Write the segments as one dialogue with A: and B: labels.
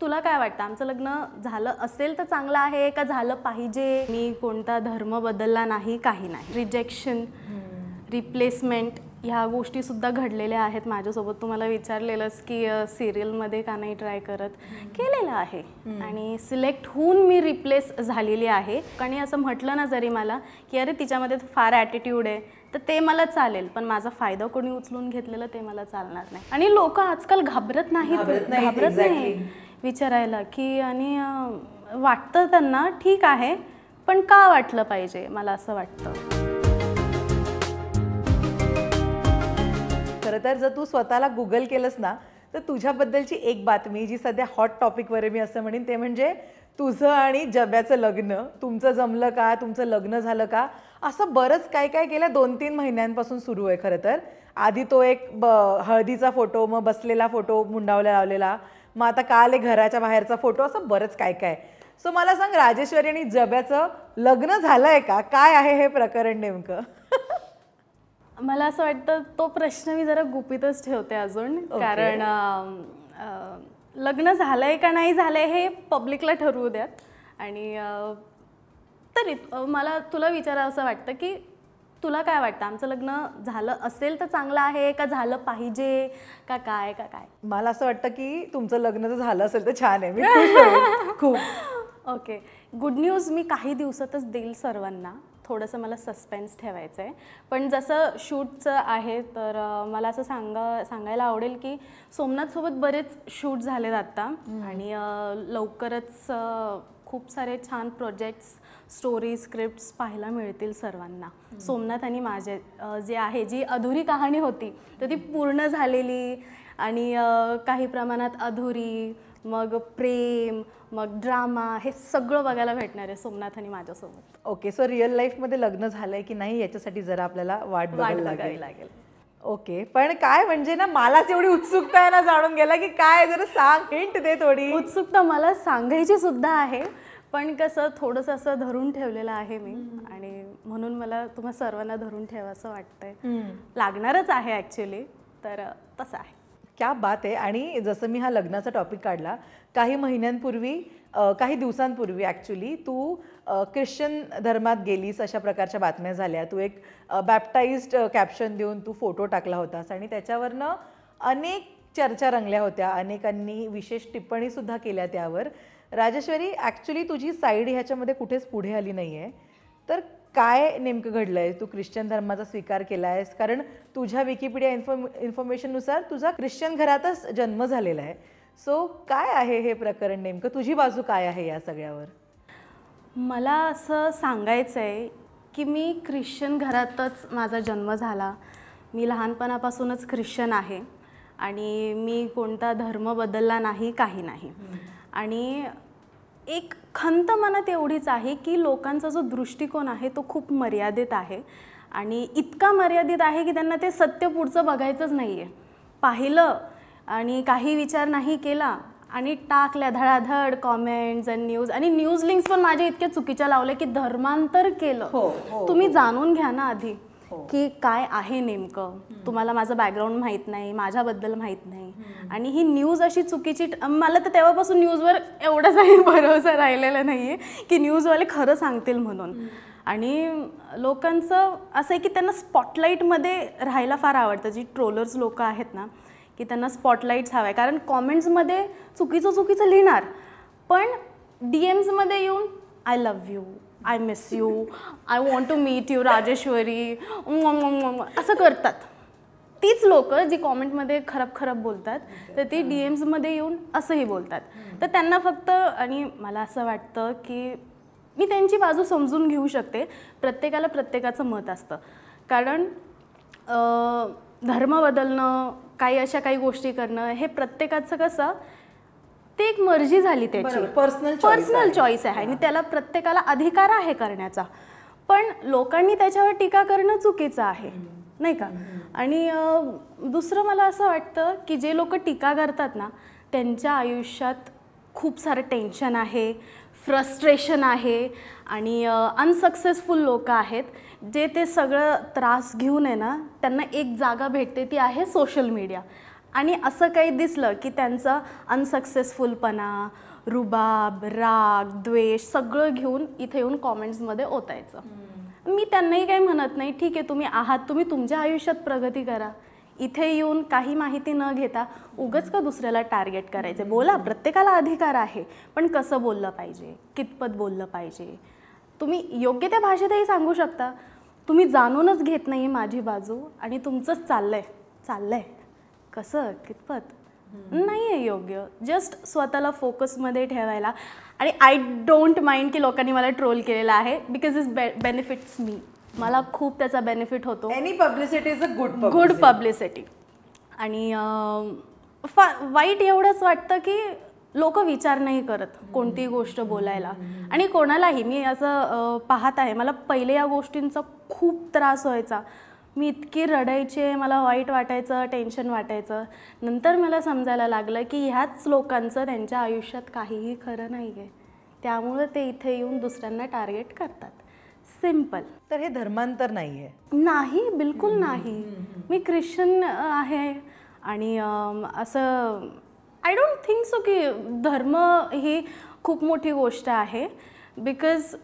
A: तुला काय वाटतं आमचं लग्न झालं असेल तर चांगलं आहे का झालं पाहिजे? मी कोणता धर्म बदलला नाही, काही नाही. रिजेक्शन, रिप्लेसमेंट ह्या गोष्टी सुद्धा घडलेल्या आहेत माझ्यासोबत. तू मला विचारलेलंस की सिरियलमध्ये का नाही ट्राय करत, केलेलं आहे आणि सिलेक्ट होऊन मी रिप्लेस झालेली आहे. आणि असं म्हटलं ना जरी मला की अरे तिच्यामध्ये फार ॲटिट्यूड आहे, तर ते मला चालेल, पण माझा फायदा कोणी उचलून घेतलेलं ते मला चालणार नाही. आणि लोक आजकाल घाबरत नाही विचारायला की, आणि वाटतं त्यांना ठीक आहे, पण का वाटलं पाहिजे, मला असं वाटतं.
B: खरं तर जर तू स्वतःला गुगल केलंस ना, तर तुझ्याबद्दलची एक बातमी जी सध्या हॉट टॉपिकवर आहे, मी असं म्हणेन, ते म्हणजे तुझं आणि जब्याचं लग्न. तुमचं जमलं का, तुमचं लग्न झालं का, असं बरंच काय काय गेल्या 2-3 महिन्यांपासून सुरू आहे. खरं तर आधी तो एक हळदीचा फोटो, मग बसलेला फोटो मुंडावला लावलेला, मग आता काल एक घराच्या बाहेरचा फोटो, असं बरंच काय काय. सो मला सांग, राजेश्वरी आणि जब्याचं लग्न झालंय का, काय आहे हे प्रकरण नेमकं?
A: मला असं वाटतं तो प्रश्न मी जरा गुपितच ठेवते अजून. कारण लग्न झालंय का नाही झालंय हे पब्लिकला ठरवू द्यात. आणि तरी मला तुला विचारावं असं वाटतं की तुला काय वाटतं आमचं लग्न झालं असेल तर चांगलं आहे का झालं पाहिजे का काय का काय?
B: मला असं वाटतं की तुमचं लग्न जर झालं असेल तर छान आहे, मी खूप.
A: ओके, गुड न्यूज मी काही दिवसातच देईल सर्वांना. थोडंसं मला सस्पेन्स ठेवायचं आहे, पण जसं शूटचं आहे तर मला असं सांगायला आवडेल की सोमनाथसोबत बरेच शूट झालेत आत्ता. आणि लवकरच खूप सारे छान प्रोजेक्ट्स, स्टोरी, स्क्रिप्ट्स पाहायला मिळतील सर्वांना. सोमनाथ आणि माझे जे आहे, जी अधुरी कहाणी होती तर ती पूर्ण झालेली, आणि काही प्रमाणात अधुरी, मग प्रेम, मग ड्रामा, हे सगळं बघायला भेटणार आहे सोमनाथ आणि माझ्यासोबत.
B: ओके, सो रिअल लाईफमध्ये लग्न झालंय की नाही याच्यासाठी जरा आपल्याला वाट बघावी लागेल. ओके, पण काय म्हणजे ना, मलाच एवढी उत्सुकता आहे ना जाणून घ्यायला की काय, जरा सांग, हिंट दे थोडी.
A: उत्सुकता मला सांगायची सुद्धा आहे, पण कसं थोडंसं असं धरून ठेवलेलं आहे मी, आणि म्हणून मला तुम्हा सर्वांना धरून ठेवायचं वाटतंय. लागणारच आहे ॲक्च्युली, तर तसं आहे.
B: क्या बात आहे. आणि जसं मी हा लग्नाचा टॉपिक काढला, काही महिन्यांपूर्वी, काही दिवसांपूर्वी ॲक्च्युली तू ख्रिश्चन धर्मात गेलीस, अशा प्रकारच्या बातम्या झाल्या. तू एक बॅप्टाइज्ड कॅप्शन देऊन तू फोटो टाकला होतास, आणि त्याच्यावरनं अनेक चर्चा रंगल्या होत्या, अनेकांनी विशेष टिप्पणीसुद्धा केल्या त्यावर. राजेश्वरी, ॲक्च्युली तुझी साईड ह्याच्यामध्ये कुठेच पुढे आली नाही आहे, तर काय नेमकं घडलं आहे? तू ख्रिश्चन धर्माचा स्वीकार केला आहेस, कारण तुझ्या विकिपीडिया इन्फॉर्मेशननुसार तुझा ख्रिश्चन घरातच जन्म झालेला आहे. सो काय आहे हे प्रकरण नेमकं, तुझी बाजू काय आहे या सगळ्यावर?
A: मला असं सांगायचं आहे की मी ख्रिश्चन घरातच माझा जन्म झाला. मी लहानपणापासूनच ख्रिश्चन आहे, आणि मी कोणता धर्म बदलला नाही, काही नाही. आणि एक खंत मनात एवढीच आहे की लोकांचा जो दृष्टिकोन आहे तो खूप मर्यादित आहे, आणि इतका मर्यादित आहे की त्यांना ते सत्य पुढचं बघायचंच नाही आहे. पाहिलं आणि काही विचार नाही केला आणि टाकल्या धडाधड कॉमेंट्स आणि न्यूज लिंक्स पण माझ्या इतक्या चुकीच्या लावल्या की धर्मांतर केलं. तुम्ही जाणून घ्या ना आधी की काय आहे नेमकं. तुम्हाला माझं बॅकग्राऊंड माहीत नाही, माझ्याबद्दल माहीत नाही, आणि ही न्यूज अशी चुकीची. मला तर तेव्हापासून न्यूजवर एवढाच भरोसा राहिलेला नाही आहे की न्यूजवाले खरं सांगतील म्हणून. आणि लोकांचं असं आहे की त्यांना स्पॉटलाईटमध्ये राहायला फार आवडतं. जी ट्रोलर्स लोक आहेत ना, की त्यांना स्पॉटलाईट्स हवं आहे, कारण कॉमेंट्समध्ये चुकीचं लिहिणार, पण DMsमध्ये येऊन I love you, I miss you, I want to meet you Rajeshwari, असं करतात. तीच लोकं जी कॉमेंटमध्ये खराब बोलतात, तर ती DMsमध्ये येऊन असंही बोलतात. तर त्यांना फक्त, आणि मला असं वाटतं की मी त्यांची बाजू समजून घेऊ शकते. प्रत्येकाला प्रत्येकाचं मत असतं, कारण धर्म बदलणं, काही गोष्टी करणं, हे प्रत्येकाचं कसं ते एक मर्जी झाली, त्याची पर्सनल चॉईस आहे, आणि त्याला प्रत्येकाला अधिकार आहे करण्याचा. पण लोकांनी त्याच्यावर टीका करणं चुकीचं आहे, नाही का? आणि दुसरं मला असं वाटतं की जे लोक टीका करतात ना, त्यांच्या आयुष्यात खूप सारं टेन्शन आहे, फ्रस्ट्रेशन आहे, आणि अनसक्सेसफुल लोक आहेत, जे ते सगळं त्रास घेऊन आहे ना, त्यांना एक जागा भेटते, ती आहे सोशल मीडिया. आणि असं काही दिसलं की त्यांचं अनसक्सेसफुलपणा, रुबाब, राग, द्वेष सगळं घेऊन इथे येऊन कॉमेंट्समध्ये ओतायचं. मी त्यांनाही काही म्हणत नाही, ठीक आहे तुम्ही आहात, तुम्ही तुमच्या आयुष्यात प्रगती करा. इथे येऊन काही माहिती न घेता उगाच का दुसऱ्याला टार्गेट करायचे. बोला, प्रत्येकाला अधिकार आहे, पण कसं बोललं पाहिजे, कितपत बोललं पाहिजे. तुम्ही योग्य त्या भाषेतही सांगू शकता. तुम्ही जाणूनच घेत नाही माझी बाजू आणि तुमचंच चाललंय कसं, कितपत नाही आहे योग्य. जस्ट स्वतःला फोकसमध्ये ठेवायला. आणि आय डोंट माइंड की लोकांनी मला ट्रोल केलेला आहे, बिकॉज इट बेनिफिट्स मी. मला खूप त्याचा बेनिफिट होतो.
B: Any publicity is a
A: good publicity. आणि वाईट एवढंच वाटतं की लोक विचार नाही करत कोणतीही गोष्ट बोलायला. आणि कोणालाही मी असं पाहत आहे, मला पहिले या गोष्टींचा खूप त्रास व्हायचा. मी इतकी रडायचे, मला वाईट वाटायचं, टेन्शन वाटायचं. नंतर मला समजायला लागलं की ह्याच लोकांचं त्यांच्या आयुष्यात काहीही खरं नाही आहे, त्यामुळे ते इथे येऊन दुसऱ्यांना टार्गेट करतात. सिम्पल.
B: तर हे धर्मांतर नाही आहे?
A: नाही, बिलकुल नाही. मी ख्रिश्चन आहे आणि असं आय डोंट थिंक सो की धर्म ही खूप मोठी गोष्ट आहे. बिकॉज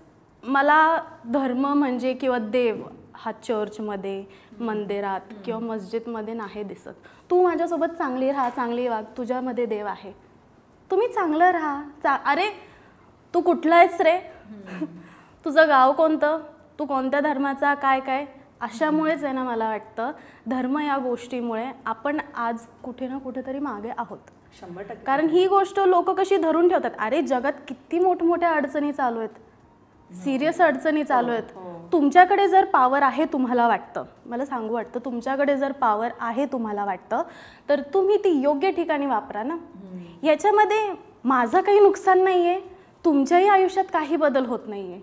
A: मला धर्म म्हणजे किंवा देव हा चर्चमध्ये, मंदिरात किंवा मस्जिदमध्ये नाही दिसत. तू माझ्यासोबत चांगली राहा, चांगली वाग, तुझ्यामध्ये देव आहे. तुम्ही चांगलं राहा. अरे तू कुठला आहेस रे, तुझं गाव कोणतं, तू कोणत्या धर्माचा, काय काय. अशामुळेच आहे ना, मला वाटतं धर्म या गोष्टीमुळे आपण आज कुठे ना कुठेतरी मागे आहोत.
B: 100%.
A: कारण ही गोष्ट लोक कशी धरून ठेवतात. अरे जगात किती मोठमोठ्या अडचणी चालू आहेत, सिरियस अडचणी चालू आहेत. तुमच्याकडे जर पॉवर आहे तुम्हाला वाटतं, मला सांगू वाटतं, तुमच्याकडे जर पॉवर आहे तुम्हाला वाटतं, तर तुम्ही ती योग्य ठिकाणी वापरा ना. याच्यामध्ये माझं काही नुकसान नाही आहे, तुमच्याही आयुष्यात काही बदल होत नाही आहे.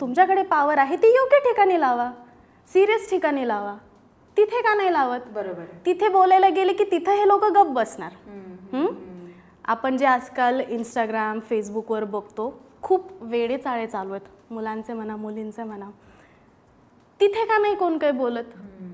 A: तुमच्याकडे पॉवर आहे ती योग्य ठिकाणी लावा, सिरियस ठिकाणी लावा. तिथे का नाही लावत?
B: बरोबर.
A: तिथे बोलायला गेले की तिथे हे लोक गप्प बसणार. आपण जे आजकाल इंस्टाग्राम, फेसबुकवर बघतो, खूप वेडे चाळे चालू आहेत, मुलांचे म्हणा, मुलींचे म्हणा. तिथे का नाही कोण काही बोलत?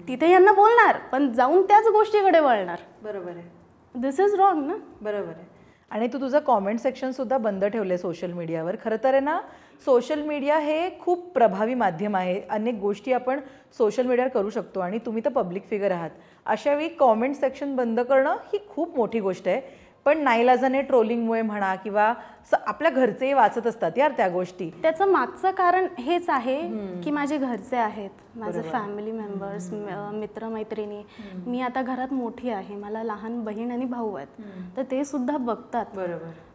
A: तिथे यांना बोलणार, पण जाऊन त्याच गोष्टीकडे वळणार.
B: बरोबर आहे.
A: दिस इज रॉंग ना.
B: बरोबर आहे. आणि तू तुझं कॉमेंट सेक्शनसुद्धा बंद ठेवलं आहे सोशल मीडियावर. खरं तर आहे ना, सोशल मीडिया हे खूप प्रभावी माध्यम आहे. अनेक गोष्टी आपण सोशल मीडियावर करू शकतो आणि तुम्ही तर पब्लिक फिगर आहात. अशावेळी कॉमेंट सेक्शन बंद करणं ही खूप मोठी गोष्ट आहे. पण नाईलाजाने ट्रोलिंगमुळे म्हणा किंवा आपल्या घरचेही वाचत असतात यार त्या गोष्टी.
A: त्याचं मागचं कारण हेच आहे की माझे घरचे आहेत, माझे फॅमिली मेंबर्स, मित्रमैत्रिणी. मी आता घरात मोठी आहे, मला लहान बहीण आणि भाऊ आहेत, तर ते सुद्धा बघतात.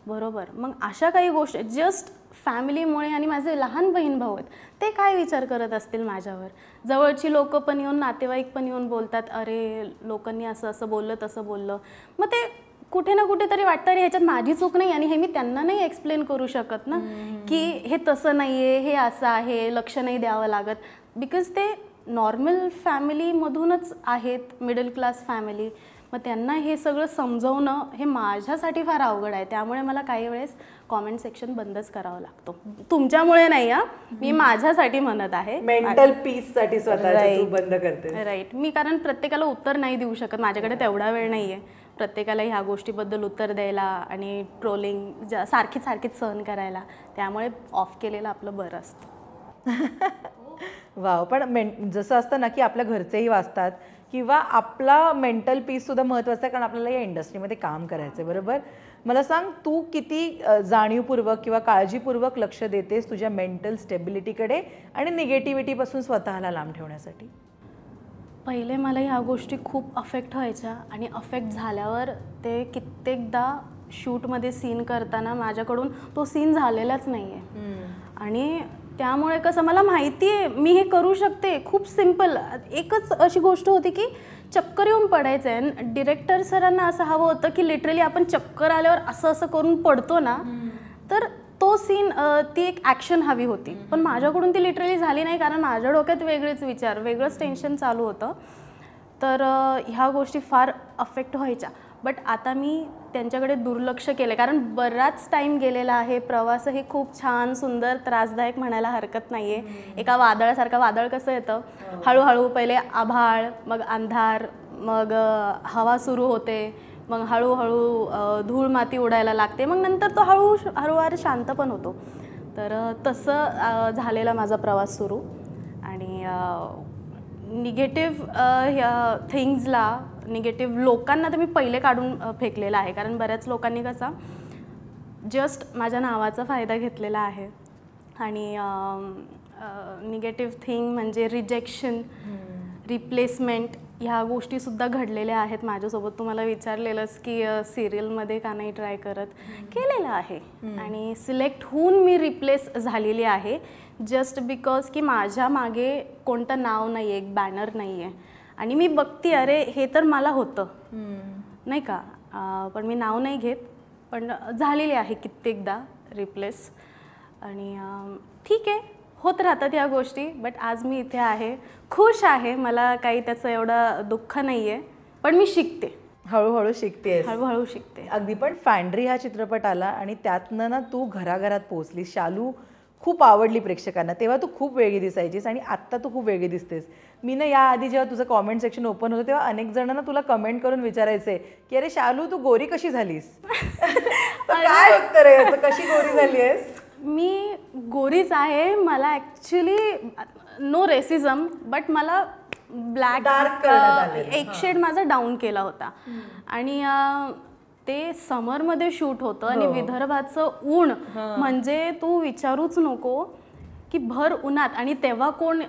A: बरोबर. मग अशा काही गोष्टी जस्ट फॅमिलीमुळे आणि माझे लहान बहीण भाऊ आहेत, ते काय विचार करत असतील माझ्यावर. जवळची लोक पण येऊन, नातेवाईक पण येऊन बोलतात, अरे लोकांनी असं असं बोललं, तसं बोललं. मग ते कुठे ना कुठेतरी वाटतं रे ह्याच्यात माझी चूक नाही, आणि हे मी त्यांना नाही एक्सप्लेन करू शकत ना की हे तसं नाही आहे, हे असं आहे, लक्ष नाही द्यावं लागत. बिकॉज ते नॉर्मल फॅमिलीमधूनच आहेत, मिडल क्लास फॅमिली. मग त्यांना हे सगळं समजवणं हे माझ्यासाठी फार अवघड आहे. त्यामुळे मला काही वेळेस कॉमेंट सेक्शन बंदच करावं लागतो. तुमच्यामुळे नाही, मी माझ्यासाठी म्हणत आहे.
B: मेंटल पीससाठी स्वतःला बंद करते.
A: राईट. मी कारण प्रत्येकाला उत्तर नाही देऊ शकत, माझ्याकडे तेवढा वेळ नाही आहे प्रत्येकाला ह्या गोष्टीबद्दल उत्तर द्यायला आणि ट्रोलिंग सारखीच सहन करायला. त्यामुळे ऑफ केलेलं आपलं बरं असतं.
B: वाव. पण जसं असतं ना की आपल्या घरचेही वाचतात किंवा आपला मेंटल पीससुद्धा महत्त्वाचा आहे, कारण आपल्याला या इंडस्ट्रीमध्ये काम करायचं आहे. बरोबर. मला सांग, तू किती जाणीवपूर्वक किंवा काळजीपूर्वक लक्ष देतेस तुझ्या मेंटल स्टेबिलिटीकडे आणि निगेटिव्हिटीपासून स्वतःला लांब ठेवण्यासाठी?
A: पहिले मला ह्या गोष्टी खूप अफेक्ट व्हायच्या, आणि अफेक्ट झाल्यावर ते कित्येकदा शूटमध्ये सीन करताना माझ्याकडून तो सीन झालेलाच नाही आहे. आणि त्यामुळे कसं मला माहिती आहे मी हे करू शकते. खूप सिम्पल एकच अशी गोष्ट होती की चक्कर येऊन पडायचं आहे. डिरेक्टर सरांना असं हवं होतं की लिटरली आपण चक्कर आल्यावर असं असं करून पडतो ना, तर तो सीन, ती एक ॲक्शन हवी होती. पण माझ्याकडून ती लिटरली झाली नाही, कारण माझ्या डोक्यात वेगळेच विचार, वेगळंच टेन्शन चालू होतं. तर ह्या गोष्टी फार अफेक्ट व्हायच्या. बट आता मी त्यांच्याकडे दुर्लक्ष केलं, कारण बराच टाईम गेलेला आहे. प्रवास हे खूप छान, सुंदर, त्रासदायक म्हणायला हरकत नाही आहे. एका वादळासारखं, वादळ कसं येतं हळूहळू, पहिले आभाळ, मग अंधार, मग हवा सुरू होते, मग हळूहळू धूळ माती उडायला लागते, मग नंतर तो हळूहळू शांत पण होतो. तर तसं झालेला माझा प्रवास सुरू. आणि निगेटिव्ह थिंग्सला, निगेटिव्ह लोकांना तर मी पहिले काढून फेकलेलं आहे, कारण बऱ्याच लोकांनी कसा जस्ट माझ्या नावाचा फायदा घेतलेला आहे. आणि निगेटिव्ह थिंग म्हणजे रिजेक्शन, रिप्लेसमेंट ह्या गोष्टीसुद्धा घडलेल्या आहेत माझ्यासोबत. तू मला विचारलेलंस की सिरियलमध्ये का नाही ट्राय करत, केलेलं आहे. आणि सिलेक्ट होऊन मी रिप्लेस झालेली आहे जस्ट बिकॉज की माझ्या मागे कोणतं नाव नाही आहे, एक बॅनर नाही आहे. आणि मी बघते अरे हे तर मला होतं नाही का, पण मी नाव नाही घेत, पण झालेली आहे कित्येकदा रिप्लेस. आणि ठीक आहे, होत राहतात या गोष्टी. बट आज मी इथे आहे, खुश आहे, मला काही त्याचं एवढं दुःख नाही आहे, पण मी शिकते,
B: हळूहळू शिकते,
A: हळूहळू शिकते.
B: अगदी. पण फॅन्ड्री हा चित्रपट आला आणि त्यातनं ना तू घराघरात पोहोचली. शालू खूप आवडली प्रेक्षकांना. तेव्हा तू खूप वेगळी दिसायचीस आणि आत्ता तू खूप वेगळी दिसतेस. मी ना याआधी जेव्हा तुझं कॉमेंट सेक्शन ओपन होतं तेव्हा अनेक जण ना तुला कमेंट करून विचारायचे की अरे शालू तू गोरी कशी झालीस. काय उत्तर आहे याचं, कशी गोरी झाली आहेस?
A: मी गोरीच आहे. मला ॲक्च्युली नो रेसिझम, बट मला ब्लॅक एक शेड माझा डाऊन केला होता. आणि ते समरमध्ये शूट होतं आणि विदर्भाचं ऊन म्हणजे तू विचारूच नको की भर उन्हात. आणि तेव्हा कोण,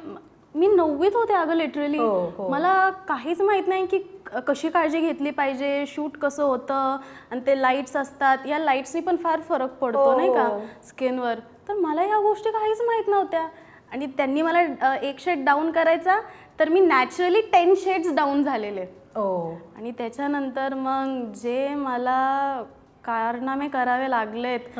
A: मी 9वीत होते अगं लिटरली. मला काहीच माहीत नाही की कशी काळजी घेतली पाहिजे, शूट कसं होतं, आणि ते लाईट्स असतात, या लाईट्सनी पण फार फरक पडतो नाही का स्किनवर. तर मला ह्या गोष्टी काहीच माहीत नव्हत्या. आणि त्यांनी मला एक शेड डाऊन करायचा, तर मी नॅचरली 10 शेड्स डाऊन झालेले. आणि त्याच्यानंतर मग जे मला कारनामे करावे लागलेत,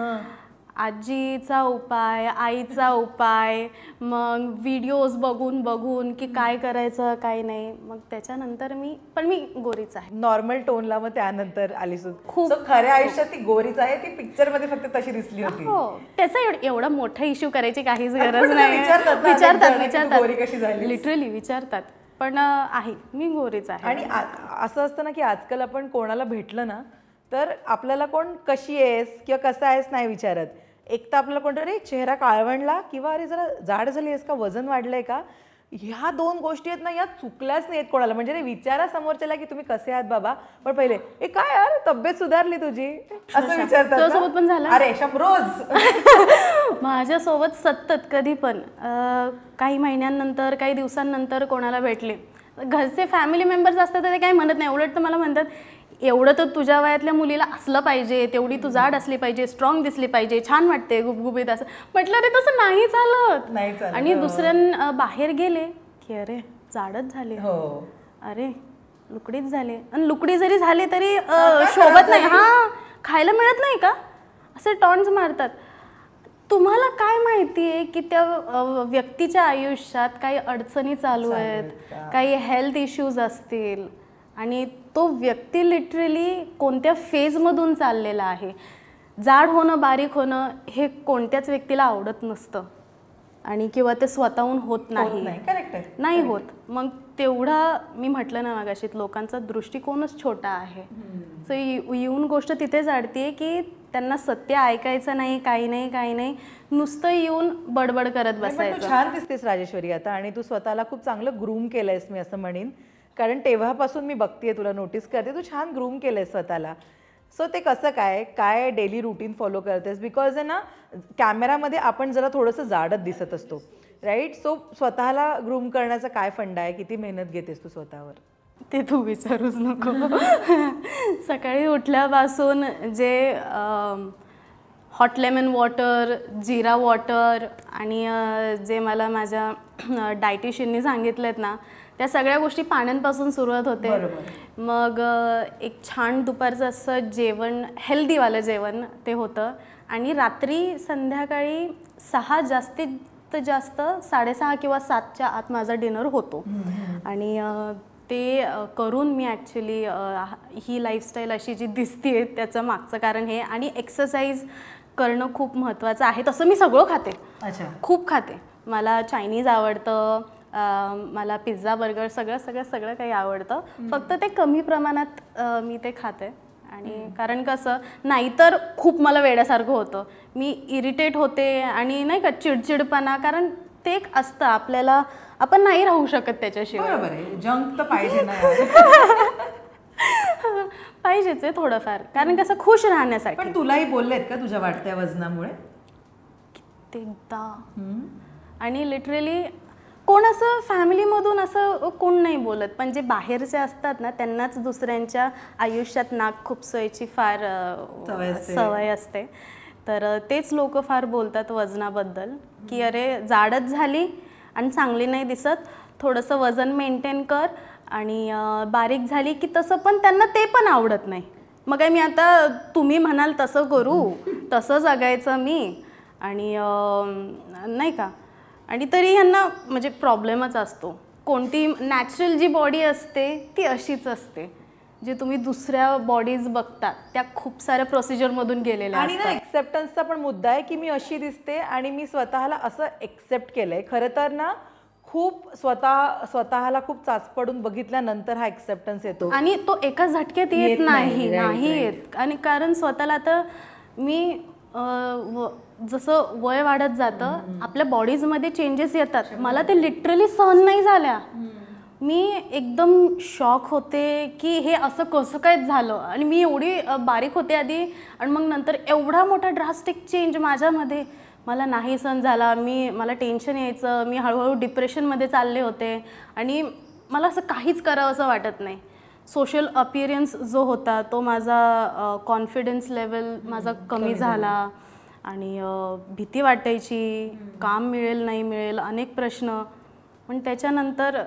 A: आजीचा उपाय, आईचा उपाय, मग व्हिडिओज बघून बघून की काय करायचं काय नाही, मग त्याच्यानंतर मी गोरीच आहे,
B: नॉर्मल टोनला. मग त्यानंतर आलीस खूप. खऱ्या आयुष्यात ती गोरीच आहे, ती पिक्चर मध्ये फक्त तशी दिसली होती.
A: हो, त्याचा एवढा मोठा इश्यू करायची काहीच गरज नाही.
B: विचारतात
A: लिटरली विचारतात, पण आहे, मी गोरीच आहे.
B: आणि असं असतं ना की आजकाल आपण कोणाला भेटलं ना तर आपल्याला कोण कशी आहेस किंवा कसा आहेस नाही विचारत. एक तर आपल्याला कोणतं अरे चेहरा काळवंडला किंवा अरे जरा जाड झाली आहेस का, वजन वाढलंय का, ह्या 2 गोष्टी आहेत ना, या चुकल्याच नाहीत कोणाला. म्हणजे रे विचारा समोरच्याला की तुम्ही कसे आहात बाबा, पण पहिले ए काय यार तब्येत सुधारली तुझी असं विचारतात.
A: तुझ्यासोबत पण झालं?
B: अरे रोज
A: माझ्यासोबत सतत कधी पण काही महिन्यांनंतर काही दिवसांनंतर कोणाला भेटले, घरचे फॅमिली मेंबर्स असतात तर ते काही म्हणत नाही, उलट तर मला म्हणतात एवढं तर तुझ्या वयातल्या मुलीला असलं पाहिजे, तेवढी तू जाड असली पाहिजे, स्ट्रॉंग दिसली पाहिजे, छान वाटते गुबगुबीत असं. म्हटलं रे तसं नाही चालत. आणि दुसऱ्या बाहेर गेले की अरे जाडच झाले, अरे लुकडीच झाले, आणि लुकडी जरी झाली तरी शोभत नाही, खायला मिळत नाही का, असे टॉन्ट्स मारतात. तुम्हाला काय माहिती आहे की त्या व्यक्तीच्या आयुष्यात काही अडचणी चालू आहेत, काही हेल्थ इश्यूज असतील, आणि तो व्यक्ती लिटरली कोणत्या फेजमधून चाललेला आहे. जाड होणं, बारीक होणं हे कोणत्याच व्यक्तीला आवडत नसतं, आणि किंवा ते स्वतःहून होत नाही होत. मग तेवढा मी म्हटलं ना मागाशी, लोकांचा दृष्टिकोनच छोटा आहे. सो येऊन गोष्ट तिथेच अडते की त्यांना सत्य ऐकायचं नाही, काही नाही, नुसतं येऊन बडबड करत बसायचं.
B: छान दिसतेस राजेश्वरी आता, आणि तू स्वतःला खूप चांगलं ग्रूम केलंयस मी असं म्हणेन, कारण तेव्हापासून मी बघतेय तुला, नोटीस करते, तू छान ग्रूम केलंयस स्वतःला. सो ते कसं काय डेली रुटीन फॉलो करतेस, बिकॉज आहे ना कॅमेरामध्ये आपण जरा थोडंसं जाडत दिसत असतो, राईट. सो स्वतःला ग्रूम करण्याचा काय फंडा आहे, किती मेहनत घेतेस तू स्वतःवर?
A: ते तू विचारूच नको. सकाळी उठल्यापासून जे हॉट लेमन वॉटर, जिरा वॉटर, आणि जे मला माझ्या डायटिशियननी सांगितलेत ना, त्या सगळ्या गोष्टी पाण्यापासून सुरुवात होते. मग एक छान दुपारचं असं जेवण, हेल्दीवालं जेवण ते होतं. आणि रात्री संध्याकाळी 6 जास्तीत जास्त 6:30 किंवा 7च्या आत माझा डिनर होतो. आणि ते करून मी ॲक्च्युली ही लाईफस्टाईल अशी जी दिसते त्याचं मागचं कारण हे. आणि एक्सरसाइज करणं खूप महत्त्वाचं आहे. तसं मी सगळं खाते, खूप खाते. मला चायनीज आवडतं, मला पिझ्झा बर्गर सगळं काही आवडतं. फक्त ते कमी प्रमाणात मी ते खाते. आणि कारण कसं नाहीतर खूप मला वेड्यासारखं होतं, मी इरिटेट होते आणि नाही का चिडचिडपणा, कारण ते एक असतं आपल्याला, आपण नाही राहू शकत त्याच्याशिवाय.
B: बरोबर आहे, जंक तर पाहिजे ना.
A: पाहिजेच आहे थोडंफार, कारण कसं खुश राहण्यासाठी.
B: पण तुलाही बोललेत का तुझ्या वाढत्या वजनामुळे?
A: कित्येकदा. आणि लिटरली कोण असं फॅमिलीमधून असं कोण नाही बोलत, पण जे बाहेरचे असतात ना त्यांनाच दुसऱ्यांच्या आयुष्यात नाक खुपसायची फार सवय असते. तर तेच लोक फार बोलतात वजनाबद्दल, की अरे जाडच झाली आणि चांगली नाही दिसत, थोडंसं वजन मेंटेन कर. आणि बारीक झाली की तसं, पण त्यांना ते पण आवडत नाही. मग काय मी आता तुम्ही म्हणाल तसं करू, तसं जगायचं मी, आणि नाही का. आणि तरी ह्यांना म्हणजे प्रॉब्लेमच असतो. कोणती नॅचरल जी बॉडी असते ती अशीच असते. जे तुम्ही दुसऱ्या बॉडीज बघतात त्या खूप साऱ्या प्रोसिजरमधून गेलेल्या
B: आणि ना एक्सेप्टन्सचा पण मुद्दा आहे, की मी अशी दिसते आणि मी स्वतःला असं एक्सेप्ट केलंय. खरं तर ना खूप स्वतःला खूप चाचपडून बघितल्यानंतर हा एक्सेप्टन्स येतो,
A: आणि तो एका झटक्यात येत नाही येत. आणि कारण स्वतःला आता मी जसं वय वाढत जातं आपल्या बॉडीजमध्ये चेंजेस येतात, मला ते लिटरली सहन नाही झाल्या. मी एकदम शॉक होते की हे असं कसं काय झालं. आणि मी एवढी बारीक होते आधी, आणि मग नंतर एवढा मोठा ड्रास्टिक चेंज माझ्यामध्ये मला नाही सहन झाला. मला टेन्शन यायचं, मी हळूहळू डिप्रेशनमध्ये चालले होते, आणि मला असं काहीच करावं असं वाटत नाही. सोशल अपीअरन्स जो होता तो माझा कॉन्फिडन्स लेवल माझा कमी झाला, आणि भीती वाटायची, काम मिळेल नाही मिळेल, अनेक प्रश्न. पण त्याच्यानंतर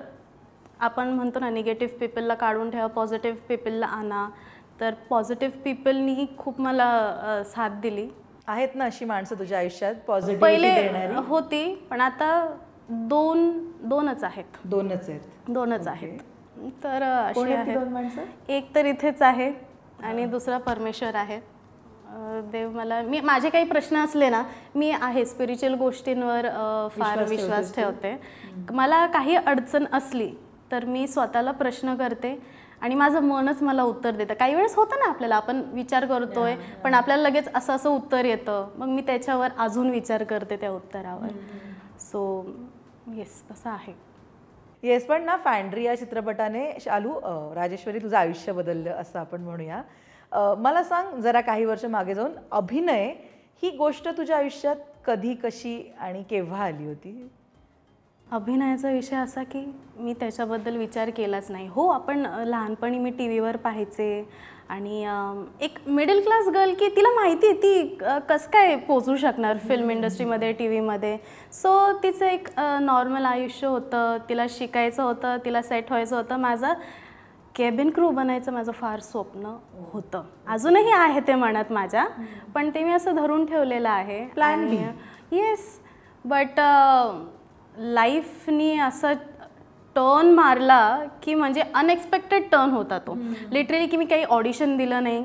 A: आपण म्हणतो ना निगेटिव्ह पीपलला काढून ठेवा, पॉझिटिव्ह पीपलला आणा. तर पॉझिटिव्ह पीपलनी खूप मला साथ दिली.
B: आहेत ना अशी माणसं तुझ्या आयुष्यात पॉझिटिव्हिटी देणारी?
A: पहिले होती, पण आता दोनच आहेत. दोनच आहेत. तर अशी आहेत. एक तर इथेच आहे आणि दुसरा परमेश्वर आहे. देव मला, माझे काही प्रश्न असले ना, मी आहे स्पिरिच्युअल गोष्टींवर फार विश्वास ठेवते. मला काही अडचण असली तर मी स्वतःला प्रश्न करते आणि माझं मनच मला उत्तर देतं. काही वेळेस होतं ना आपल्याला, आपण विचार करतोय पण आपल्याला लगेच असं उत्तर येतं, मग मी त्याच्यावर अजून विचार करते त्या उत्तरावर. सो येस, तसं आहे.
B: येस, पण ना फॅन्ड्री या चित्रपटाने शालू राजेश्वरी तुझं आयुष्य बदललं असं आपण म्हणूया. मला सांग जरा, काही वर्ष मागे जाऊन, अभिनय ही गोष्ट तुझ्या आयुष्यात कधी, कशी आणि केव्हा आली होती?
A: अभिनयाचा विषय असा की मी त्याच्याबद्दल विचार केलाच नाही. हो, आपण लहानपणी मी टी व्हीवर पाहायचे, आणि एक मिडल क्लास गर्ल की तिला माहिती आहे ती कसं काय पोचू शकणार फिल्म इंडस्ट्रीमध्ये, टी व्हीमध्ये. सो तिचं एक नॉर्मल आयुष्य होतं, तिला शिकायचं होतं, तिला सेट व्हायचं होतं. माझं केबिन क्रू बनायचं माझं फार स्वप्न होतं, अजूनही आहे ते मनात माझ्या, पण ते मी असं धरून ठेवलेलं आहे.
B: Plan B.
A: येस, बट लाईफनी असं टर्न मारला की म्हणजे अनएक्सपेक्टेड टर्न होता तो. लिटरली की मी काही ऑडिशन दिलं नाही,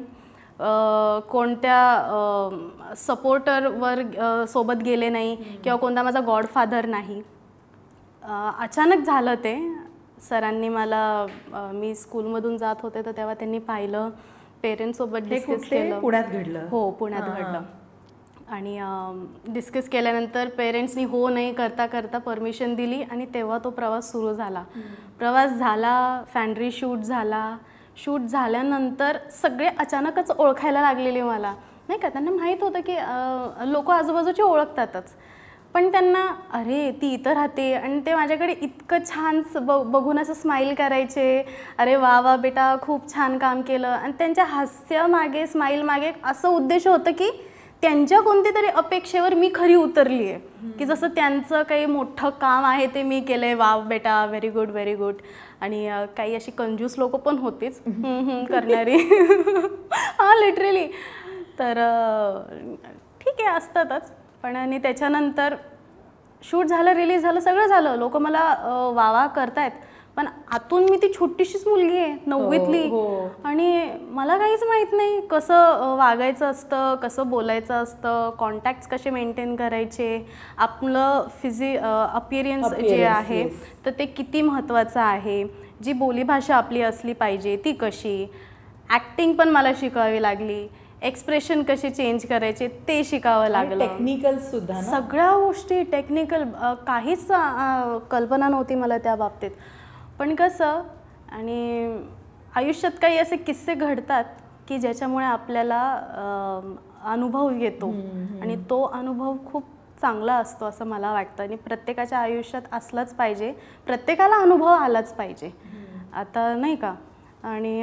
A: कोणत्या सपोर्टरवर सोबत गेले नाही, किंवा कोणता माझा गॉडफादर नाही. अचानक झालं ते. सरांनी मला, मी स्कूलमधून जात होते तर तेव्हा त्यांनी पाहिलं, पेरेंट्ससोबत डिस्कस केलं.
B: पुण्यात घडलं?
A: हो, पुण्यात घडलं. आणि डिस्कस केल्यानंतर पेरेंट्सनी हो नाही करता करता परमिशन दिली, आणि तेव्हा तो प्रवास सुरू झाला. प्रवास झाला, फॅन्ड्री शूट झाला. शूट झाल्यानंतर सगळे अचानकच ओळखायला लागलेले मला, नाही का. त्यांना माहीत होतं की लोक आजूबाजूचे ओळखतातच, पण त्यांना अरे ती इथं राहते, आणि ते माझ्याकडे इतकं छान बघून असं स्माईल करायचे, अरे वा वा बेटा खूप छान काम केलं. आणि त्यांच्या हास्यामागे, स्माईल मागे असं उद्देश होतं की त्यांच्या कोणत्या तरी अपेक्षेवर मी खरी उतरली आहे, की जसं त्यांचं काही मोठं काम आहे ते मी केलं आहे, वा बेटा व्हेरी गुड व्हेरी गुड. आणि काही अशी कंजूस लोक पण होतीच करणारी, हां लिटरली. तर ठीक आहे, असतातच. पण आणि त्याच्यानंतर शूट झालं, रिलीज झालं, सगळं झालं, लोक मला वावा करतायत, पण आतून मी ती छोटीशीच मुलगी आहे 9वीतली आणि मला काहीच माहीत नाही कसं वागायचं असतं, कसं बोलायचं असतं, कॉन्टॅक्ट्स कसे मेंटेन करायचे, आपलं अपिअरन्स जे आहे तर ते किती महत्त्वाचं आहे, जी बोलीभाषा आपली असली पाहिजे ती कशी, ॲक्टिंग पण मला शिकावी लागली, एक्सप्रेशन कसे चेंज करायचे ते शिकावं लागलं,
B: टेक्निकल सुद्धा,
A: सगळ्या गोष्टी टेक्निकल. काहीच कल्पना नव्हती मला त्या बाबतीत. पण कसं आणि आयुष्यात काही असे किस्से घडतात की ज्याच्यामुळे आपल्याला अनुभव येतो आणि तो अनुभव खूप चांगला असतो असं मला वाटतं आणि प्रत्येकाच्या आयुष्यात असलाच पाहिजे, प्रत्येकाला अनुभव आलाच पाहिजे आता नाही का. आणि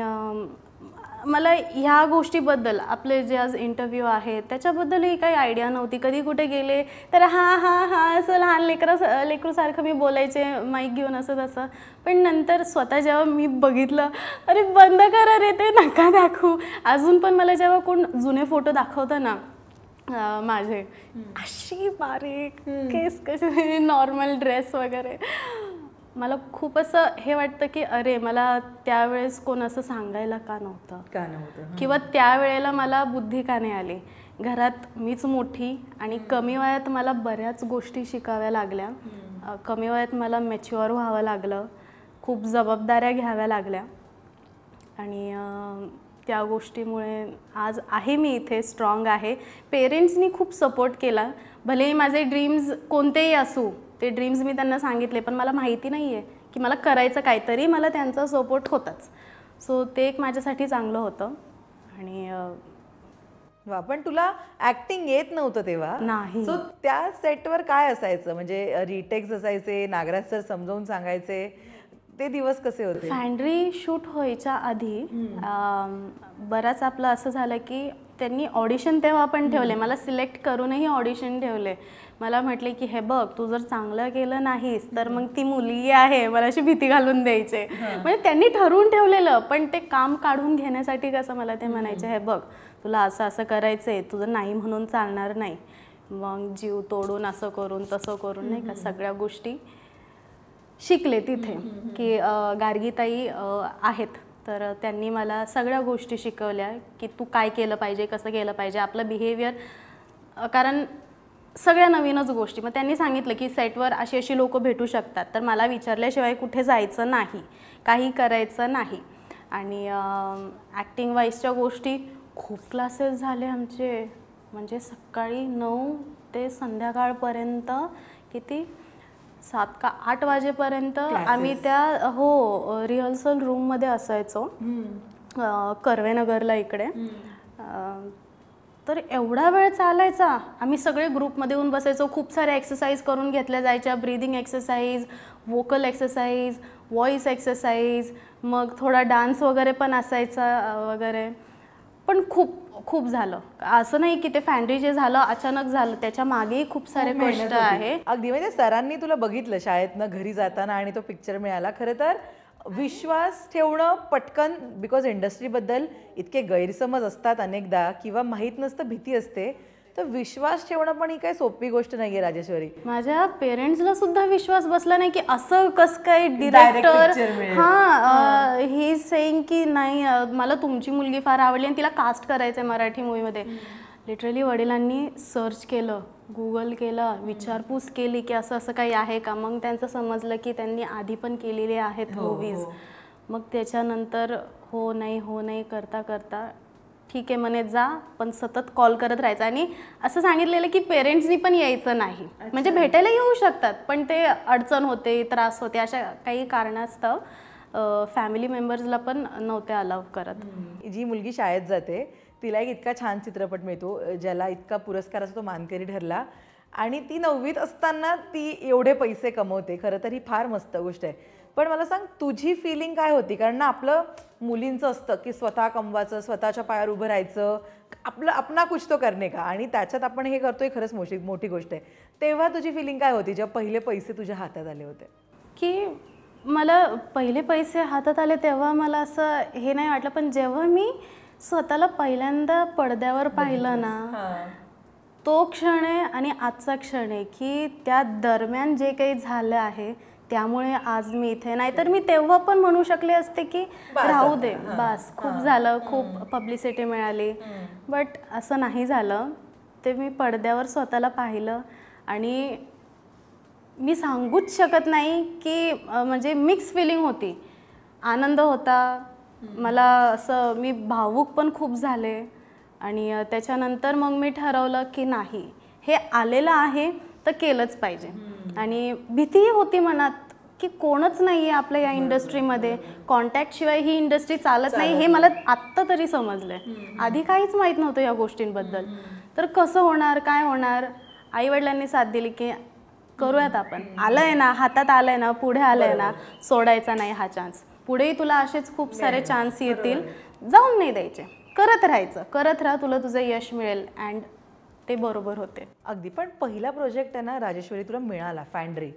A: मला ह्या गोष्टीबद्दल आपले जे आज इंटरव्ह्यू आहे त्याच्याबद्दलही काही आयडिया नव्हती. कधी कुठे गेले तर हां हां हां असं लहान लेकरूसारखं मी बोलायचे माईक घेऊन असं तसं. पण नंतर स्वतः जेव्हा मी बघितलं अरे बंद करा रे ते नका दाखवू. अजून पण मला जेव्हा कोण जुने फोटो दाखवतं ना माझे अशी बारीक केस कसे नॉर्मल ड्रेस वगैरे, मला खूप असं हे वाटतं की अरे मला त्यावेळेस कोण असं सांगायला का नव्हतं किंवा त्यावेळेला मला बुद्धी का नाही आली. घरात मीच मोठी आणि कमी वयात मला बऱ्याच गोष्टी शिकाव्या लागल्या, कमी वयात मला मॅच्युअर व्हावं लागलं, खूप जबाबदाऱ्या घ्याव्या लागल्या आणि त्या गोष्टीमुळे आज आहे मी इथे, स्ट्रॉंग आहे. पेरेंट्सनी खूप सपोर्ट केला. भलेही माझे ड्रीम्स कोणतेही असू, ते ड्रीम्स मी त्यांना सांगितले पण मला माहिती नाही आहे की मला करायचं काय, तरी मला त्यांचा सपोर्ट होताच. सो ते एक माझ्यासाठी चांगलं होतं. आणि
B: पण तुला ॲक्टिंग येत नव्हतं तेव्हा
A: नाही.
B: सो त्या सेटवर काय असायचं, म्हणजे रिटेक्स असायचे, नागराज सर समजावून सांगायचे, ते दिवस कसे होते?
A: फॅन्ड्री शूट व्हायच्या आधी बराच आपलं असं झालं की त्यांनी ऑडिशन तेव्हा पण ठेवले, मला सिलेक्ट करूनही ऑडिशन ठेवले. मला म्हटले की हे बघ तू जर चांगलं केलं नाहीस तर मग ती मुलगी आहे, मला अशी भीती घालून द्यायचे. म्हणजे त्यांनी ठरवून ठेवलेलं पण ते काम काढून घेण्यासाठी कसं मला ते म्हणायचे हे बघ तुला असं असं करायचं आहे, तुझं नाही म्हणून चालणार नाही. मग जीव तोडून असं करून तसं करून नाही का सगळ्या गोष्टी शिकले तिथे की गार्गीताई आहेत तर त्यांनी मला सगळ्या गोष्टी शिकवल्या की तू काय केलं पाहिजे, कसं केलं पाहिजे, आपलं बिहेवियर, कारण सगळ्या नवीनच गोष्टी. मग त्यांनी सांगितलं की सेटवर अशी अशी लोक भेटू शकतात तर मला विचारल्याशिवाय कुठे जायचं नाही, काही करायचं नाही. आणि ॲक्टिंग वाईजच्या गोष्टी खूप क्लासेस झाले आमचे, म्हणजे सकाळी 9 ते संध्याकाळपर्यंत किती 7 का 8 वाजेपर्यंत आम्ही त्या रिहर्सल रूममध्ये असायचो कर्वेनगरला इकडे. तर एवढा वेळ चालायचा, आम्ही सगळे ग्रुपमध्ये येऊन बसायचो, खूप साऱ्या एक्सरसाइज करून घेतल्या जायच्या, breathing exercise, vocal exercise, voice exercise, मग थोडा डान्स वगैरे पण असायचा वगैरे. पण खूप खूप झालं, असं नाही की ते फॅन्ड्री जे झालं अचानक झालं, त्याच्या मागेही खूप सारे कष्ट आहे.
B: अगदी म्हणजे सरांनी तुला बघितलं शाळेतनं घरी जाताना आणि तो पिक्चर मिळाला. खरं तर विश्वास ठेवणं पटकन, बिकॉज इंडस्ट्रीबद्दल इतके गैरसमज असतात अनेकदा किंवा माहीत नसतं, भीती असते, तर विश्वास ठेवणं पण ही काही सोपी गोष्ट नाही आहे राजेश्वरी.
A: माझ्या पेरेंट्सला सुद्धा विश्वास बसला नाही की असं कसं काय डिरेक्टर ही इज सेइंग की नाही मला तुमची मुलगी फार आवडली आणि तिला कास्ट करायचं आहे मराठी मूवीमध्ये. लिटरली वडिलांनी सर्च केलं, गुगल केलं, विचारपूस केली की असं असं काही आहे का. मग त्यांचं समजलं की त्यांनी आधी पण केलेले आहेत मूवीज. मग त्याच्यानंतर हो नाही करता करता ठीक आहे म्हणे जा, पण सतत कॉल करत राहायचं. आणि असं सांगितलेलं की पेरेंट्सनी पण यायचं नाही, म्हणजे भेटायला येऊ शकतात पण ते अडचण होते, त्रास होते, अशा काही कारणास्तव फॅमिली मेंबर्सला पण नव्हते अलाव करत.
B: जी मुलगी शाळेत जाते तिला एक इतका छान चित्रपट मिळतो ज्याला इतका पुरस्काराचा तो मानकरी ठरला आणि ती 9वीत असताना ती एवढे पैसे कमवते. खरं तर ही फार मस्त गोष्ट आहे. पण मला सांग तुझी फिलिंग काय होती, कारण ना आपलं मुलींचं असतं की स्वतः कमवायचं, स्वतःच्या पायावर उभं राहायचं, आपलं अपना कुछ तो करणे का, आणि त्याच्यात आपण हे करतोय, खरंच मोठी गोष्ट आहे. तेव्हा तुझी फिलिंग काय होती जेव्हा पहिले पैसे तुझ्या हातात आले होते?
A: की मला पहिले पैसे हातात आले तेव्हा मला असं हे नाही वाटलं, पण जेव्हा मी स्वतःला पहिल्यांदा पडद्यावर पाहिलं ना, तो क्षण आहे आणि आजचा क्षण आहे की त्या दरम्यान जे काही झालं आहे त्यामुळे आज मी इथे, नाहीतर मी तेव्हा पण म्हणू शकले असते की राहू दे, बस खूप झालं, खूप पब्लिसिटी मिळाली. बट असं नाही झालं. ते मी पडद्यावर स्वतःला पाहिलं आणि मी सांगूच शकत नाही की म्हणजे मिक्स फिलिंग होती. आनंद होता मला, असं मी भावूक पण खूप झाले. आणि त्याच्यानंतर मग मी ठरवलं की नाही, हे आलेलं आहे तर केलंच पाहिजे. आणि भीतीही होती मनात की कोणच नाही आहे आपल्या या इंडस्ट्रीमध्ये, कॉन्टॅक्टशिवाय ही इंडस्ट्री चालत नाही हे मला आत्ता तरी समजलं आहे. आधी काहीच माहीत नव्हतं या गोष्टींबद्दल. तर कसं होणार, काय होणार. आईवडिलांनी साथ दिली की करूयात आपण, आलं आहे ना, हातात आलं आहे ना, पुढे आलं आहे ना, सोडायचा नाही हा चान्स. पुढेही तुला असेच खूप सारे चान्स येतील, जाऊन नाही द्यायचे, करत राहायचं, करत राहा, तुला तुझं यश मिळेल. अँड ते बरोबर होते.
B: अगदी. पण पहिला प्रोजेक्ट आहे ना राजेश्वरी तुला मिळाला, फॅन्ड्री,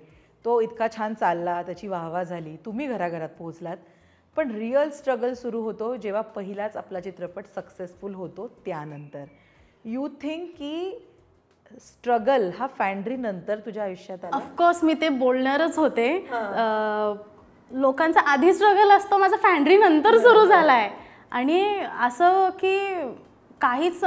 B: तो इतका छान चालला, त्याची वाहवा झाली, तुम्ही घराघरात पोहोचलात. पण रिअल स्ट्रगल सुरू होतो जेव्हा पहिलाच आपला चित्रपट सक्सेसफुल होतो त्यानंतर. यू थिंक की स्ट्रगल हा फॅन्ड्री नंतर तुझ्या आयुष्यात आला?
A: ऑफकोर्स मी ते बोलणारच होते. लोकांचा आधी स्ट्रगल असतो, माझा फॅन्ड्री नंतर सुरू झाला आहे. आणि असं की काहीच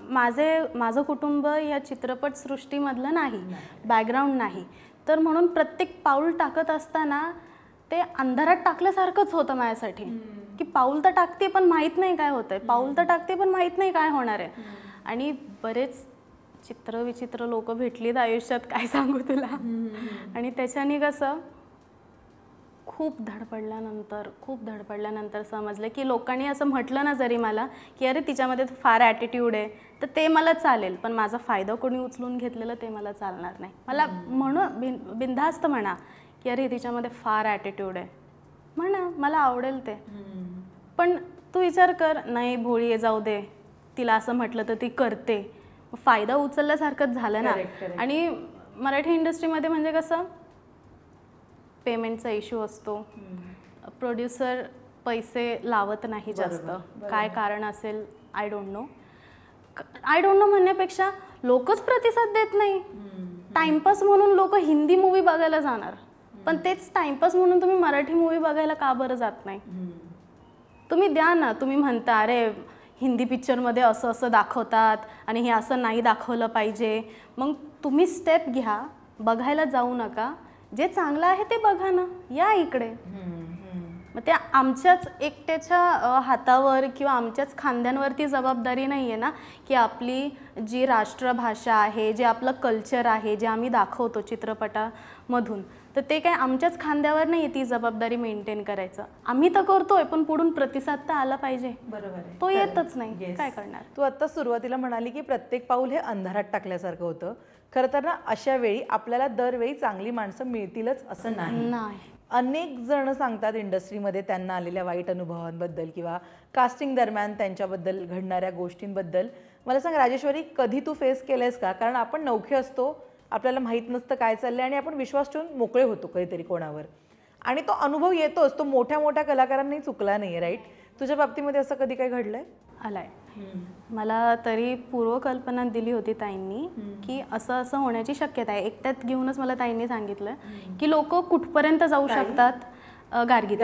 A: माझं कुटुंब या चित्रपटसृष्टीमधलं नाही, बॅकग्राऊंड नाही. तर म्हणून प्रत्येक पाऊल टाकत असताना ते अंधारात टाकल्यासारखंच होतं माझ्यासाठी. की पाऊल तर टाकते पण माहीत नाही काय होतंय, पाऊल तर टाकते पण माहीत नाही काय होणार आहे. आणि बरेच चित्रविचित्र लोक भेटलीत आयुष्यात, काय सांगू तुला. आणि त्याच्याने कसं खूप धडपडल्यानंतर समजलं की लोकांनी असं म्हटलं ना जरी मला की अरे तिच्यामध्ये फार ॲटिट्यूड आहे, तर ते मला चालेल, पण माझा फायदा कोणी उचलून घेतलेलं ते मला चालणार नाही. मला बिनधास्त म्हणा की अरे तिच्यामध्ये फार ॲटिट्यूड आहे, म्हणा, मला आवडेल ते. पण तू विचार कर, नाही भोळी आहे, जाऊ दे, तिला असं म्हटलं तर ती करते, फायदा उचलल्यासारखंच झालं ना. आणि मराठी इंडस्ट्रीमध्ये म्हणजे कसं पेमेंटचा इश्यू असतो, प्रोड्युसर पैसे लावत नाही जास्त. काय कारण असेल आय डोंट नो म्हणण्यापेक्षा लोकच प्रतिसाद देत नाही. टाइमपास म्हणून लोक हिंदी मूवी बघायला जाणार, पण तेच टाइमपास म्हणून तुम्ही मराठी मूवी बघायला का बरं जात नाही. तुम्ही द्या ना, तुम्ही म्हणता अरे हिंदी पिक्चरमध्ये असं असं दाखवतात आणि हे असं नाही दाखवलं पाहिजे, मग तुम्ही स्टेप घ्या, बघायला जाऊ नका, जे चांगलं आहे ते बघा ना, या इकडे. मग ते आमच्याच एकट्याच्या हातावर किंवा आमच्याच खांद्यांवरती जबाबदारी नाही आहे ना की आपली जी राष्ट्रभाषा आहे, जे आपलं कल्चर आहे, जे आम्ही दाखवतो चित्रपटामधून, तर ते काय आमच्याच खांद्यावर नाही आहे ती जबाबदारी मेंटेन करायचं. आम्ही तर करतोय, पण पुढून प्रतिसाद तर आला पाहिजे.
B: बरोबर आहे,
A: तो येतच नाही, काय करणार.
B: तू आता सुरुवातीला म्हणाली की प्रत्येक पाऊल हे अंधारात टाकल्यासारखं होतं. खरं तर ना अशा वेळी आपल्याला दरवेळी चांगली माणसं मिळतीलच असं नाही. अनेक जण सांगतात इंडस्ट्रीमध्ये त्यांना आलेल्या वाईट अनुभवांबद्दल किंवा कास्टिंग दरम्यान त्यांच्याबद्दल घडणाऱ्या गोष्टींबद्दल. मला सांग राजेश्वरी, कधी तू फेस केलंयस का? कारण आपण नवखे असतो, आपल्याला माहीत नसतं काय चाललंय आणि आपण विश्वास ठेवून मोकळे होतो कधीतरी कोणावर, आणि तो अनुभव येतोच, तो मोठ्या मोठ्या कलाकारांनाही चुकला नाही, राईट? तुझ्या बाबतीमध्ये असं कधी काय घडलंय?
A: आलाय. मला तरी पूर्वकल्पना दिली होती ताईंनी की असं असं होण्याची शक्यता आहे. एकट्यात घेऊनच मला ताईंनी सांगितलं की लोक कुठपर्यंत जाऊ शकतात. गार्गीत.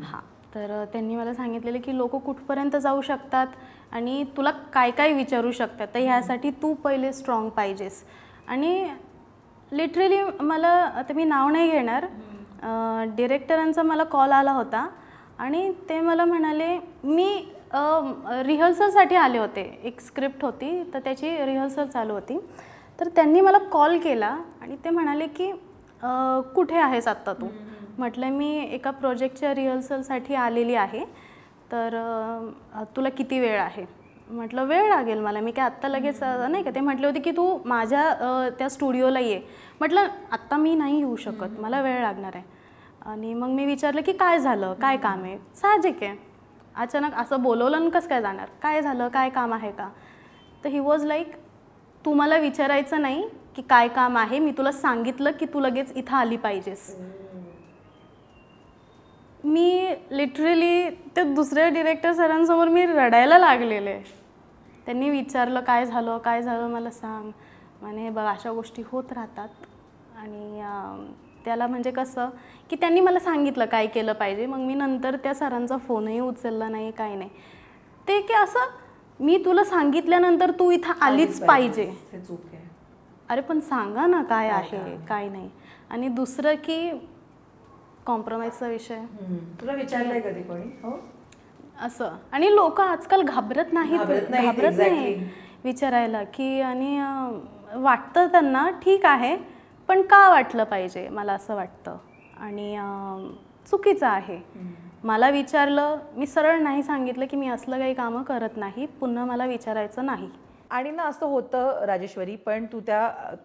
A: हां, तर त्यांनी मला सांगितलेलं की लोक कुठपर्यंत जाऊ शकतात आणि तुला काय काय विचारू शकतात, तर ह्यासाठी तू पहिले स्ट्रॉंग पाहिजेस. आणि लिटरली मला, आता मी नाव नाही घेणार, डिरेक्टरांचा मला कॉल आला होता आणि ते मला म्हणाले, मी रिहर्सलसाठी आले होते, एक स्क्रिप्ट होती तर त्याची रिहर्सल चालू होती, तर त्यांनी मला कॉल केला आणि ते म्हणाले की कुठे आहेस आत्ता तू? म्हटलं मी एका प्रोजेक्टच्या रिहर्सलसाठी आलेली आहे, तर तुला किती वेळ आहे? म्हटलं वेळ लागेल मला, मी काय आत्ता लगेच नाही का. ते म्हटले होते की तू माझ्या त्या स्टुडिओला ये. म्हटलं आत्ता मी नाही येऊ शकत, मला वेळ लागणार आहे. आणि मग मी विचारलं की काय झालं, काय काम आहे? साहजिक आहे, अचानक असं बोलवलं आणि कसं काय जाणार, काय झालं, काय काम आहे का? तर ही वॉज लाईक, तू मला विचारायचं नाही की काय काम आहे, मी तुला सांगितलं की तू लगेच इथं आली पाहिजेस. मी लिटरली ते दुसऱ्या डिरेक्टर सरांसमोर मी रडायला लागलेले. त्यांनी विचारलं काय झालं मला सांग. म्हणे बघ अशा गोष्टी होत राहतात आणि त्याला म्हणजे कसं की त्यांनी मला सांगितलं काय केलं पाहिजे, मग मी नंतर त्या सरांचा फोनही उचलला नाही, काही नाही. ते की असं मी तुला सांगितल्यानंतर तू इथं आलीच पाहिजे. अरे पण सांगा ना काय आहे काय नाही. आणि दुसरं की कॉम्प्रोमाइजचा विषय
B: तुला विचारलंय कधी कोणी? हो
A: असं. आणि लोक आजकाल घाबरत नाही विचारायला की, आणि वाटतं त्यांना ठीक आहे पण का वाटलं पाहिजे, मला असं वाटतं. आणि चुकीचं आहे. मला विचारलं, मी सरळ नाही सांगितलं की मी असलं काही कामं करत नाही, पुन्हा मला विचारायचं नाही.
B: आणि ना असं होतं राजेश्वरी, पण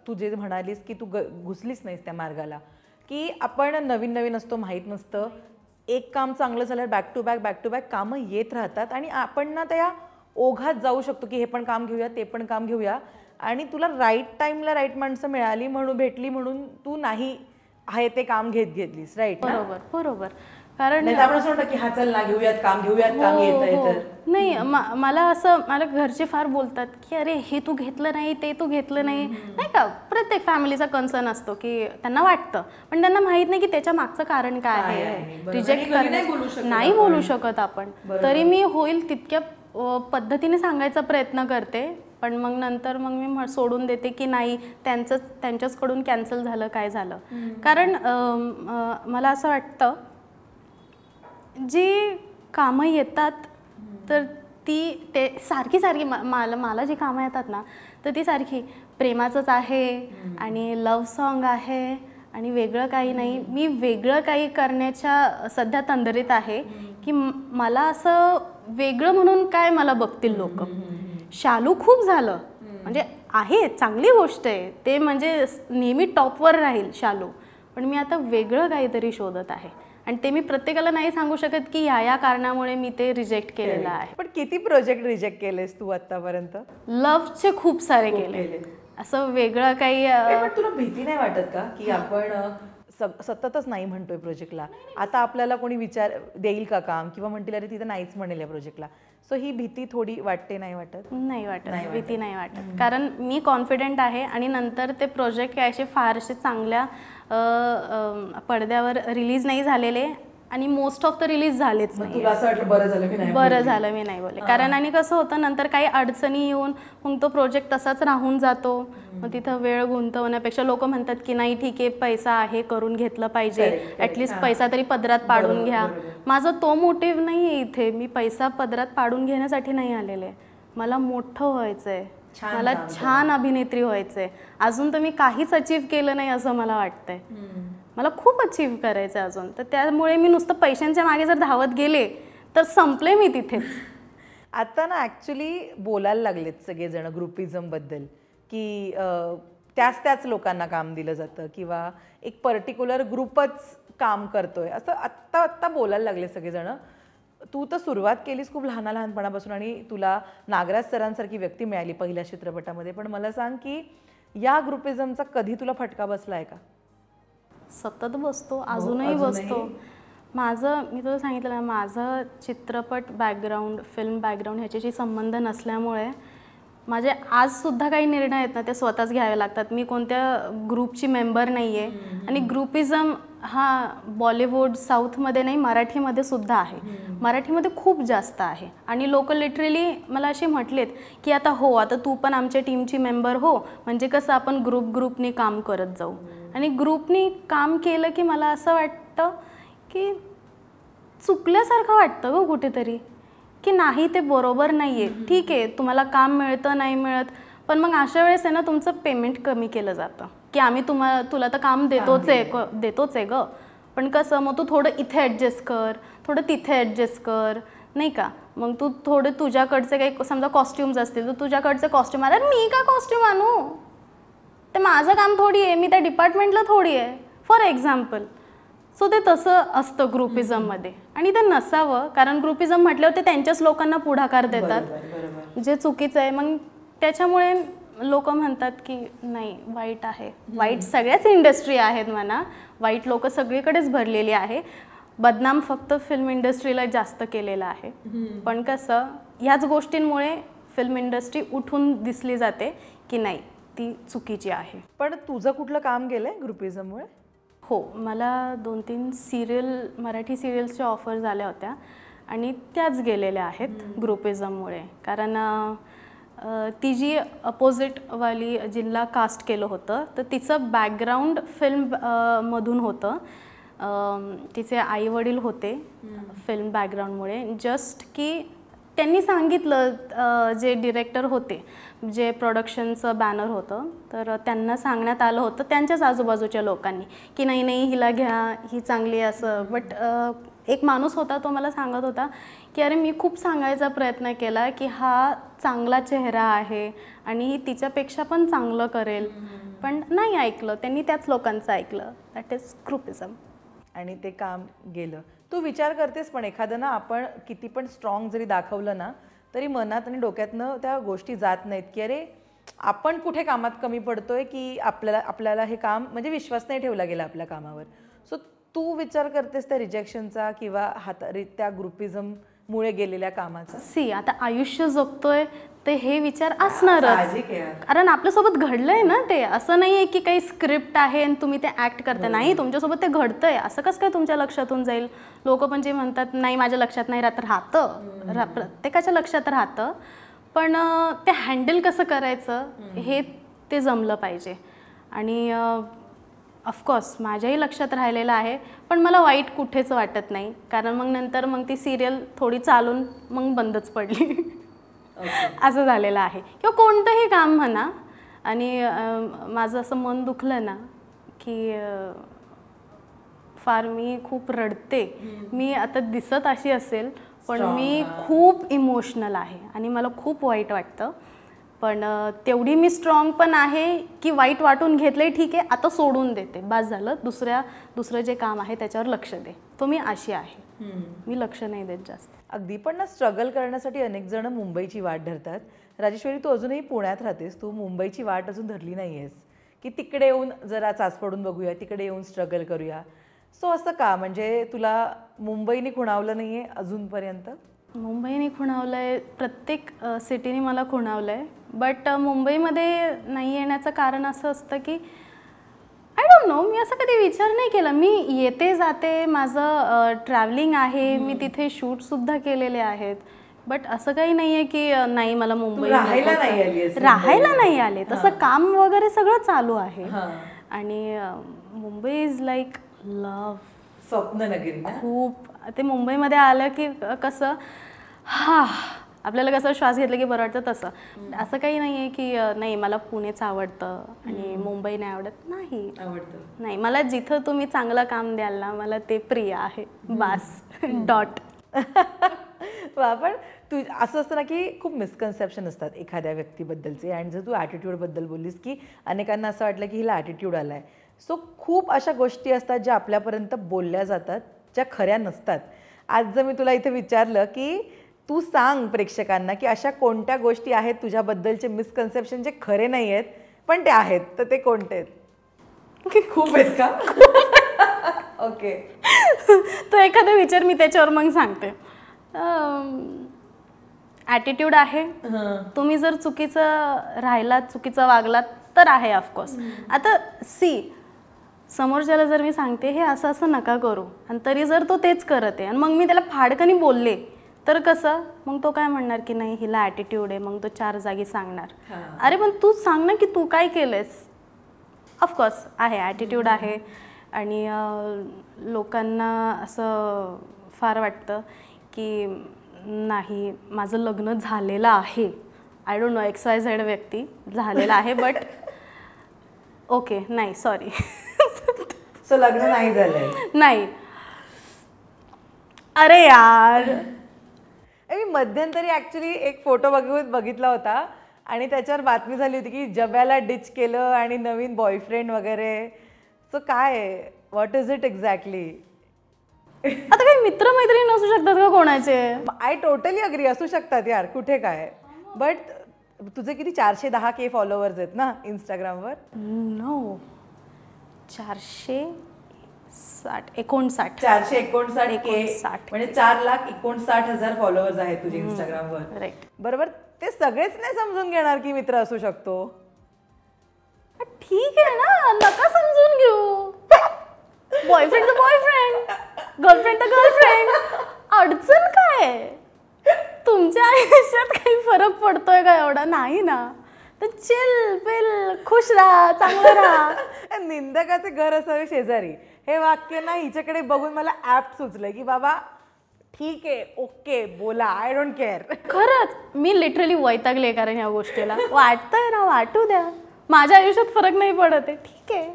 B: तू जे म्हणालीस की तू घुसलीच नाहीस त्या मार्गाला, की आपण नवीन नवीन असतो, माहीत नसतं, एक काम चांगलं झालं बॅक टू बॅक कामं येत राहतात आणि आपण ना त्या ओघात जाऊ शकतो की हे पण काम घेऊया ते पण काम घेऊया. आणि तुला राईट टाईमला राईट माणसं भेटली म्हणून तू नाही आहे ते काम घेतलीस. राईट?
A: बरोबर. कारण
B: की हा चल ना घेऊयात काम काम येत
A: नाही. मला घरचे फार बोलतात की अरे हे तू घेतलं नाही, ते तू घेतलं नाही का. प्रत्येक फॅमिलीचा कन्सर्न असतो की त्यांना वाटतं, पण त्यांना माहित नाही की त्याच्या मागचं कारण काय आहे. रिजेक्ट नाही बोलू शकत आपण. तरी मी होईल तितक्या पद्धतीने सांगायचा प्रयत्न करते, पण मग नंतर मी सोडून देते की नाही, त्यांच्याचकडून कॅन्सल झालं काय झालं. कारण मला असं वाटतं जी कामं येतात तर ते सारखी मला जी कामं येतात ना, तर ती सारखी प्रेमाचंच आहे आणि लव्ह सॉन्ग आहे आणि वेगळं काही नाही. मी वेगळं काही करण्याच्या सध्या तंद्रीत आहे की मला असं वेगळं म्हणून काय मला बघतील लोक. शालू खूप झालं, म्हणजे आहे चांगली गोष्ट आहे ते, म्हणजे नेहमी टॉपवर राहील शालू, पण मी आता वेगळं काहीतरी शोधत आहे. आणि ते मी प्रत्येकाला नाही सांगू शकत की या कारणामुळे मी ते रिजेक्ट केलेलं आहे.
B: पण किती प्रोजेक्ट रिजेक्ट केलेस तू आतापर्यंत?
A: लव्हचे खूप सारे केले. असं वेगळं काही.
B: पण तुला भीती नाही वाटत का की आपण सततच नाही म्हणतोय प्रोजेक्टला, आता आपल्याला कोणी विचार देईल का काम, किंवा म्हणतील अरे तिथं नाहीच म्हणेल या प्रोजेक्टला, सो ही भीती थोडी वाटते? नाही वाटत?
A: नाही वाटत, भीती नाही वाटत. कारण मी कॉन्फिडेंट आहे आणि नंतर ते प्रोजेक्ट काय असे फारसे चांगल्या पडद्यावर रिलीज नाही झालेले आणि मोस्ट ऑफ द रिलीज झालेच नाही. बरं झालं मी नाही बोलले. कारण आणि कसं होतं, नंतर काही अडचणी येऊन मग तो प्रोजेक्ट तसाच राहून जातो. मग तिथं वेळ गुंतवण्यापेक्षा लोक म्हणतात की नाही ठीक आहे, पैसा आहे, करून घेतलं पाहिजे, ॲटलिस्ट पैसा तरी पदरात पाडून घ्या. माझा तो मोटिव्ह नाही आहे इथे. मी पैसा पदरात पाडून घेण्यासाठी नाही आलेले. मला मोठं व्हायचं आहे, मला छान अभिनेत्री व्हायचं आहे. अजून तर मी काहीच अचीव्ह केलं नाही असं मला वाटतंय. मला खूप अचीव्ह करायचं आहे अजून. तर त्यामुळे मी नुसतं पैशांच्या मागे जर धावत गेले तर संपले मी तिथेच.
B: आता ना ॲक्च्युली बोलायला लागलेत सगळेजण ग्रुपिझमबद्दल, की त्याच लोकांना काम दिलं जातं किंवा एक पर्टिक्युलर ग्रुपच काम करतोय असं आत्ता बोलायला लागले सगळेजण. तू तर सुरुवात केलीस खूप लहानपणापासून आणि तुला नागराज सरांसारखी व्यक्ती मिळाली पहिल्या चित्रपटामध्ये, पण मला सांग की या ग्रुपिझमचा कधी तुला फटका बसलाय का?
A: सतत बसतो, अजूनही बसतो. मी तुला सांगितलं ना, माझं चित्रपट बॅकग्राऊंड, फिल्म बॅकग्राऊंड ह्याच्याशी संबंध नसल्यामुळे माझे आजसुद्धा काही निर्णय आहेत ना ते स्वतःच घ्यावे लागतात. मी कोणत्या ग्रुपची मेंबर नाही आहे. आणि ग्रुपिझम हा बॉलिवूड साऊथमध्ये नाही, मराठीमध्ये सुद्धा आहे. मराठीमध्ये खूप जास्त आहे. आणि लोक लिटरली मला असे म्हटलेत की आता तू पण आमच्या टीमची मेंबर हो, म्हणजे कसं आपण ग्रुपनी काम करत जाऊ. आणि ग्रुपनी काम केलं की मला असं वाटतं की चुकल्यासारखं वाटतं गं कुठेतरी, की नाही ते बरोबर नाही आहे. ठीक आहे, तुम्हाला काम मिळतं नाही मिळत, पण मग अशा वेळेस आहे ना तुमचं पेमेंट कमी केलं जातं की आम्ही तुला तर काम देतोच आहे गं, पण कसं मग तू थोडं इथे ॲडजस्ट कर, थोडं तिथे ॲडजस्ट कर, नाही का. मग तू थोडे तुझ्याकडचे काही समजा कॉस्ट्युम्स असतील तर तुझ्याकडचे कॉस्ट्युम, अरे मी का कॉस्ट्युम आणू, ते माझं काम थोडी आहे, मी त्या डिपार्टमेंटला थोडी आहे, फॉर एक्झाम्पल. सो ते तसं असतं ग्रुपिझममध्ये. आणि ते नसावं, कारण ग्रुपिझम म्हटल्यावर ते त्यांच्याच लोकांना पुढाकार देतात, जे चुकीचं आहे. मग त्याच्यामुळे लोक म्हणतात की नाही वाईट आहे. वाईट सगळ्याच इंडस्ट्री आहेत म्हणा, वाईट लोक सगळीकडेच भरलेली आहे. बदनाम फक्त फिल्म इंडस्ट्रीला जास्त केलेलं आहे. पण कसं ह्याच गोष्टींमुळे फिल्म इंडस्ट्री उठून दिसली जाते की नाही ती चुकीची आहे.
B: पण तुझं कुठलं काम गेलंय ग्रुपिझममुळे?
A: हो, मला 2-3 मराठी सिरियल्सच्या ऑफर्स आल्या होत्या आणि त्याच गेलेल्या आहेत ग्रुपिझममुळे. कारण ती जी अपोजिटवाली जिल्हा कास्ट केलं होतं तर तिचं बॅकग्राऊंड फिल्म मधून होतं. तिचे आईवडील होते फिल्म बॅकग्राऊंडमुळे. जस्ट की त्यांनी सांगितलं, जे डिरेक्टर होते, जे प्रोडक्शनचं बॅनर होतं, तर त्यांना सांगण्यात आलं होतं त्यांच्याच आजूबाजूच्या लोकांनी की नाही नाही हिला घ्या, ही चांगली असं. बट एक माणूस होता, तो मला सांगत होता की अरे मी खूप सांगायचा प्रयत्न केला की हा चांगला चेहरा आहे आणि तिच्यापेक्षा पण चांगलं करेल, पण नाही ऐकलं त्यांनी, त्याच लोकांचं ऐकलं. That is groupism.
B: आणि ते काम गेलं. तू विचार करतेस पण एखादं ना, आपण किती पण स्ट्रॉंग जरी दाखवलं ना तरी मनात आणि डोक्यातनं त्या गोष्टी जात नाहीत की अरे आपण कुठे कामात कमी पडतोय, की आपल्याला हे काम म्हणजे विश्वास नाही ठेवला गेला आपल्या कामावर. सो तू विचार करतेस त्या रिजेक्शनचा किंवा त्या ग्रुपिझममुळे गेलेल्या कामाचा?
A: आता आयुष्य जगतोय ते हे विचार असणारच, कारण आपल्यासोबत घडलंय ना ते. असं नाही आहे की काही स्क्रिप्ट आहे आणि तुम्ही ते ॲक्ट करता. नाही, तुमच्यासोबत ते घडतंय. असं कसं काय तुमच्या लक्षातून जाईल? लोक पण जे म्हणतात नाही माझ्या लक्षात नाही राहतं, प्रत्येकाच्या लक्षात राहतं, पण ते हँडल कसं करायचं हे ते जमलं पाहिजे. आणि ऑफकोर्स माझ्याही लक्षात राहिलेलं आहे, पण मला वाईट कुठेच वाटत नाही, कारण नंतर ती सिरियल थोडी चालून बंदच पडली. असं झालेलं आहे. किंवा कोणतंही काम म्हणा, आणि माझं असं मन दुखलं ना की फार मी खूप रडते. मी आता दिसत अशी असेल, पण मी खूप इमोशनल आहे आणि मला खूप वाईट वाटतं. पण तेवढी मी स्ट्रॉंग पण आहे की वाईट वाटून घेतलंय, ठीक आहे आता सोडून देते, बास झालं, दुसरं जे काम आहे त्याच्यावर लक्ष दे. तो मी अशी आहे, मी लक्ष नाही देत जास्त.
B: अगदी. पण ना, स्ट्रगल करण्यासाठी अनेक जण मुंबईची वाट धरतात. राजेश्वरी, तू अजूनही पुण्यात राहतेस, तू मुंबईची वाट अजून धरली नाही आहेस की तिकडे येऊन जरा चाच पडून बघूया, तिकडे येऊन स्ट्रगल करूया. सो असं का, म्हणजे तुला मुंबईने खुणावलं नाही आहे अजूनपर्यंत?
A: मुंबईने खुणावलं आहे, प्रत्येक सिटीने मला खुणावलं आहे. बट मुंबईमध्ये नाही येण्याचं कारण असं असतं की आय डोंट नो, मी असं कधी विचार नाही केला. मी येते जाते, माझं ट्रॅव्हलिंग आहे, मी तिथे शूटसुद्धा केलेले आहेत. बट असं काही नाही आहे की नाही मला मुंबई राहायला नाही आले. तसं काम वगैरे सगळं चालू आहे. आणि मुंबई इज लाईक लव्ह,
B: स्वप्ननगरी.
A: खूप. ते मुंबईमध्ये आलं की कसं आपल्याला कसं श्वास घेतलं की बरं वाटतं, तसं. असं काही नाही आहे की नाही मला पुणेच आवडतं आणि मुंबई नाही आवडत. नाही, मला जिथं तुम्ही चांगलं काम द्याल ना मला ते प्रिय आहे, बास. डॉट.
B: पण तू असं असतं ना की खूप मिसकन्सेप्शन असतात एखाद्या व्यक्तीबद्दलचे. आणि जर तू ॲटिट्यूडबद्दल बोललीस की अनेकांना असं वाटलं की हिला ॲटिट्यूड आला आहे. सो खूप अशा गोष्टी असतात ज्या आपल्यापर्यंत बोलल्या जातात, ज्या खऱ्या नसतात. आज जर मी तुला इथे विचारलं की तू सांग प्रेक्षकांना की अशा कोणत्या गोष्टी आहेत तुझ्याबद्दलचे मिसकन्सेप्शन जे खरे नाही आहेत पण ते आहेत, तर ते कोणते आहेत? खूप आहेत का? ओके.
A: तो एखादा विचार मी त्याच्यावर सांगते. ॲटिट्यूड आहे, तुम्ही जर चुकीचं राहिलात, चुकीचं वागलात तर आहे ऑफकोर्स. आता समोरच्याला जर मी सांगते हे असं असं नका करू, आणि तरी जर तो तेच करत आहे आणि मग मी त्याला फाडकनी बोलले तर कसं, मग तो काय म्हणणार की नाही हिला ॲटिट्यूड आहे, मग तो 4 जागी सांगणार. अरे पण तू सांग ना की तू काय केलंयस. ऑफकोर्स आहे, ॲटिट्यूड आहे. आणि लोकांना असं फार वाटतं की नाही माझं लग्न झालेलं आहे, आय डोंट नो XYZ व्यक्ती झालेला आहे, बट ओके नाही सॉरी.
B: सो लग्न नाही झालंय?
A: नाही. अरे यार,
B: मी मध्यंतरी ॲक्च्युली एक फोटो बघितला होता आणि त्याच्यावर बातमी झाली होती की जब्याला डिच केलं आणि नवीन बॉयफ्रेंड वगैरे. सो काय, व्हॉट इज इट एक्झॅक्टली?
A: आता काही मित्रमैत्रिणी नसू शकतात का कोणाचे?
B: आय टोटली अग्री, असू शकतात यार, कुठे काय. बट तुझे किती 410K फॉलोअर्स आहेत ना इंस्टाग्रामवर?
A: नो, 459.
B: 459K म्हणजे 4,59,000 फॉलोअर्स आहेत तुझे इंस्टाग्रामवर.
A: राईट.
B: बरोबर. ते सगळेच नाही समजून घेणार की मित्र असू शकतो.
A: ठीक आहे ना, नका समजून घेऊ. गर्लफ्रेंड तर गर्लफ्रेंड, अडचण काय? तुमच्या आयुष्यात काही फरक पडतोय का एवढा? नाही ना. तर चिल पिल खुश राहा, चांगलं राहा.
B: निंदकाचे घर असावे शेजारी, हे वाक्य ना हिच्याकडे बघून मला ऍप सुचलंय की बाबा ठीक आहे, ओके बोला, आय डोंट केअर.
A: खरंच मी लिटरली वैतागले, कारण ह्या गोष्टीला वाटतंय ना वाटू द्या, माझ्या आयुष्यात फरक नाही पडत आहे, ठीक आहे,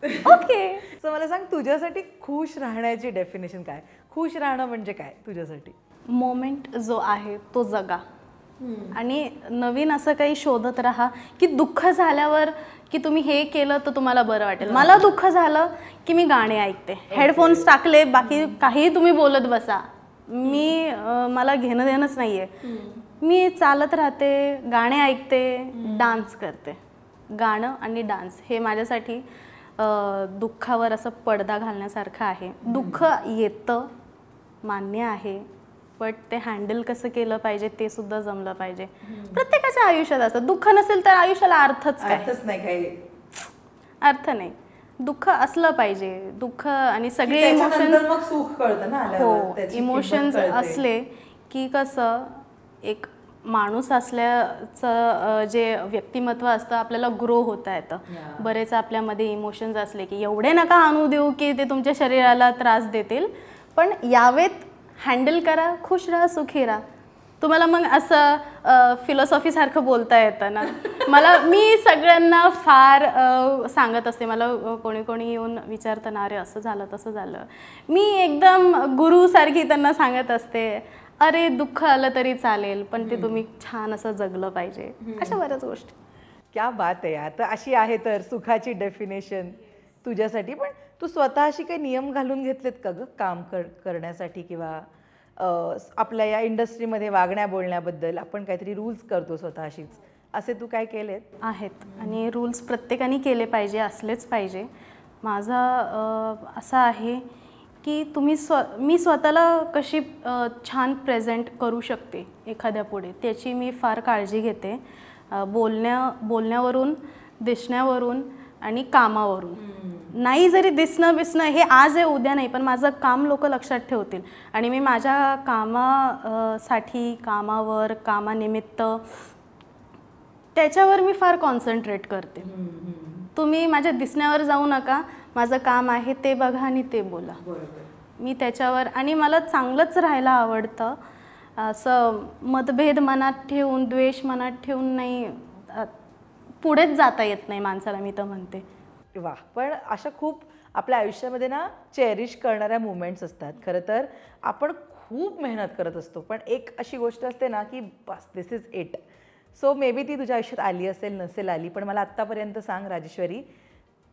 A: ओके.
B: सो मला सांग, तुझ्यासाठी खुश राहण्याची डेफिनेशन काय? खुश राहणं म्हणजे काय तुझ्यासाठी?
A: मोमेंट जो आहे तो जगा, आणि नवीन असं काही शोधत राहा की दुःख झाल्यावर की तुम्ही हे केलं तर तुम्हाला बरं वाटेल. मला दुःख झालं की मी गाणे ऐकते, हेडफोन्स टाकले, बाकी काही तुम्ही बोलत बसा, मला घेणं देणंच नाही आहे. मी चालत राहते, गाणे ऐकते, डान्स करते. गाणं आणि डान्स हे माझ्यासाठी दुःखावर असं पडदा घालण्यासारखं आहे. दुःख येतं, मान्य आहे, बट ते हँडल कसं केलं पाहिजे ते सुद्धा जमलं पाहिजे. प्रत्येकाच्या आयुष्यात असतं, दुःख नसेल तर आयुष्याला अर्थच
B: नाही काही,
A: अर्थ नाही. दुःख असलं पाहिजे, दुःख आणि सगळे इमोशन्स,
B: मग सुख कळतं ना.
A: हो, इमोशन्स असले की कसं एक माणूस असल्याचं जे व्यक्तिमत्व असतं आपल्याला ग्रो होता येतं. बरेच आपल्यामध्ये इमोशन्स असले की एवढे नका आणू देऊ की ते तुमच्या शरीराला त्रास देतील, पण यावेत हँडल करा, खुश राहा, सुखी राहा. तुम्हाला मग असं फिलॉसॉफीसारखं बोलता येतं ना. मी सगळ्यांना फार सांगत असते, मला कोणी येऊन विचारतं ना, अरे असं झालं तसं झालं, मी एकदम गुरुसारखी त्यांना सांगत असते, अरे दुःख आलं तरी चालेल, पण ते तुम्ही छान असं जगलं पाहिजे. अशा बऱ्याच गोष्टी.
B: क्या बात आहे. आता अशी आहे तर सुखाची डेफिनेशन तुझ्यासाठी. पण तू स्वतःशी काही नियम घालून घेतलेत का ग काम करण्यासाठी, किंवा आपल्या या इंडस्ट्रीमध्ये वागण्या बोलण्याबद्दल आपण काहीतरी रूल्स करतो स्वतःशीच, असे तू काय केलेत?
A: आहेत, आणि रूल्स प्रत्येकाने केले पाहिजे, असलेच पाहिजे. माझा असा आहे की मी स्वतःला कशी छान प्रेझेंट करू शकते एखाद्यापुढे, त्याची मी फार काळजी घेते. बोलण्यावरून, दिसण्यावरून आणि कामावरून. नाही जरी दिसणं बिसणं हे आज आहे उद्या नाही, पण माझं काम लोक लक्षात ठेवतील, आणि मी माझ्या कामासाठी, कामावर, कामानिमित्त त्याच्यावर मी फार कॉन्सन्ट्रेट करते. तुम्ही माझ्या दिसण्यावर जाऊ नका, माझं काम आहे ते बघा आणि ते बोला. मी त्याच्यावर, आणि मला चांगलंच राहायला आवडतं. असं मतभेद मनात ठेवून, द्वेष मनात ठेवून नाही, पुढेच जाता येत नाही माणसाला, मी तर म्हणते.
B: वा, पण अशा खूप आपल्या आयुष्यामध्ये ना चेरिश करणाऱ्या मुवमेंट्स असतात. खरं तर आपण खूप मेहनत करत असतो, पण एक अशी गोष्ट असते ना की बस this is it. So maybe ती तुझ्या आयुष्यात आली असेल, नसेल आली, पण मला आत्तापर्यंत सांग राजेश्वरी,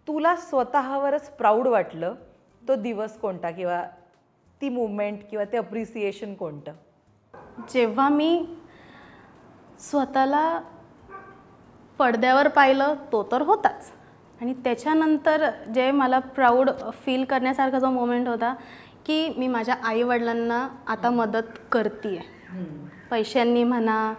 B: तुला स्वतःवरच प्राऊड वाटलं तो दिवस कोणता, किंवा ती मुवमेंट, किंवा ते अप्रिसिएशन कोणतं?
A: जेव्हा मी स्वतःला पडद्यावर पाहिलं तो तर होताच, आणि त्याच्यानंतर जे मला प्राऊड फील करण्यासारखा जो मोमेंट होता की मी माझ्या आईवडिलांना आता मदत करते आहे. पैशांनी म्हणा,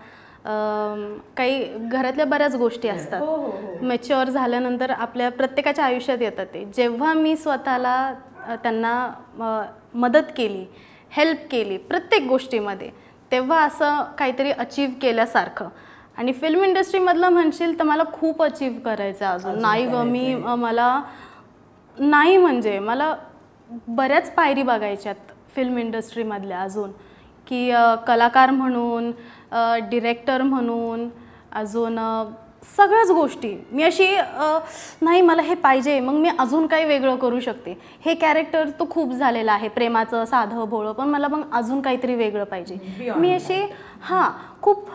A: काही घरातल्या बऱ्याच गोष्टी असतात, मॅच्युअर झाल्यानंतर आपल्या प्रत्येकाच्या आयुष्यात येतात ते. जेव्हा मी स्वतःला त्यांना मदत केली, हेल्प केली प्रत्येक गोष्टीमध्ये, तेव्हा असं काहीतरी अचीव केल्यासारखं. आणि फिल्म इंडस्ट्रीमधलं म्हणशील तर मला खूप अचीव करायचं अजून. नाही ग, मला नाही, म्हणजे मला बऱ्याच पायरी बघायच्यात फिल्म इंडस्ट्रीमधल्या अजून, की कलाकार म्हणून, डिरेक्टर म्हणून, अजून सगळ्याच गोष्टी. मी अशी नाही मला हे पाहिजे, मग मी अजून काही वेगळं करू शकते. हे कॅरेक्टर तो खूप झालेलं आहे, प्रेमाचं, साधं भोळं, पण मला मग अजून काहीतरी वेगळं पाहिजे. मी अशी खूप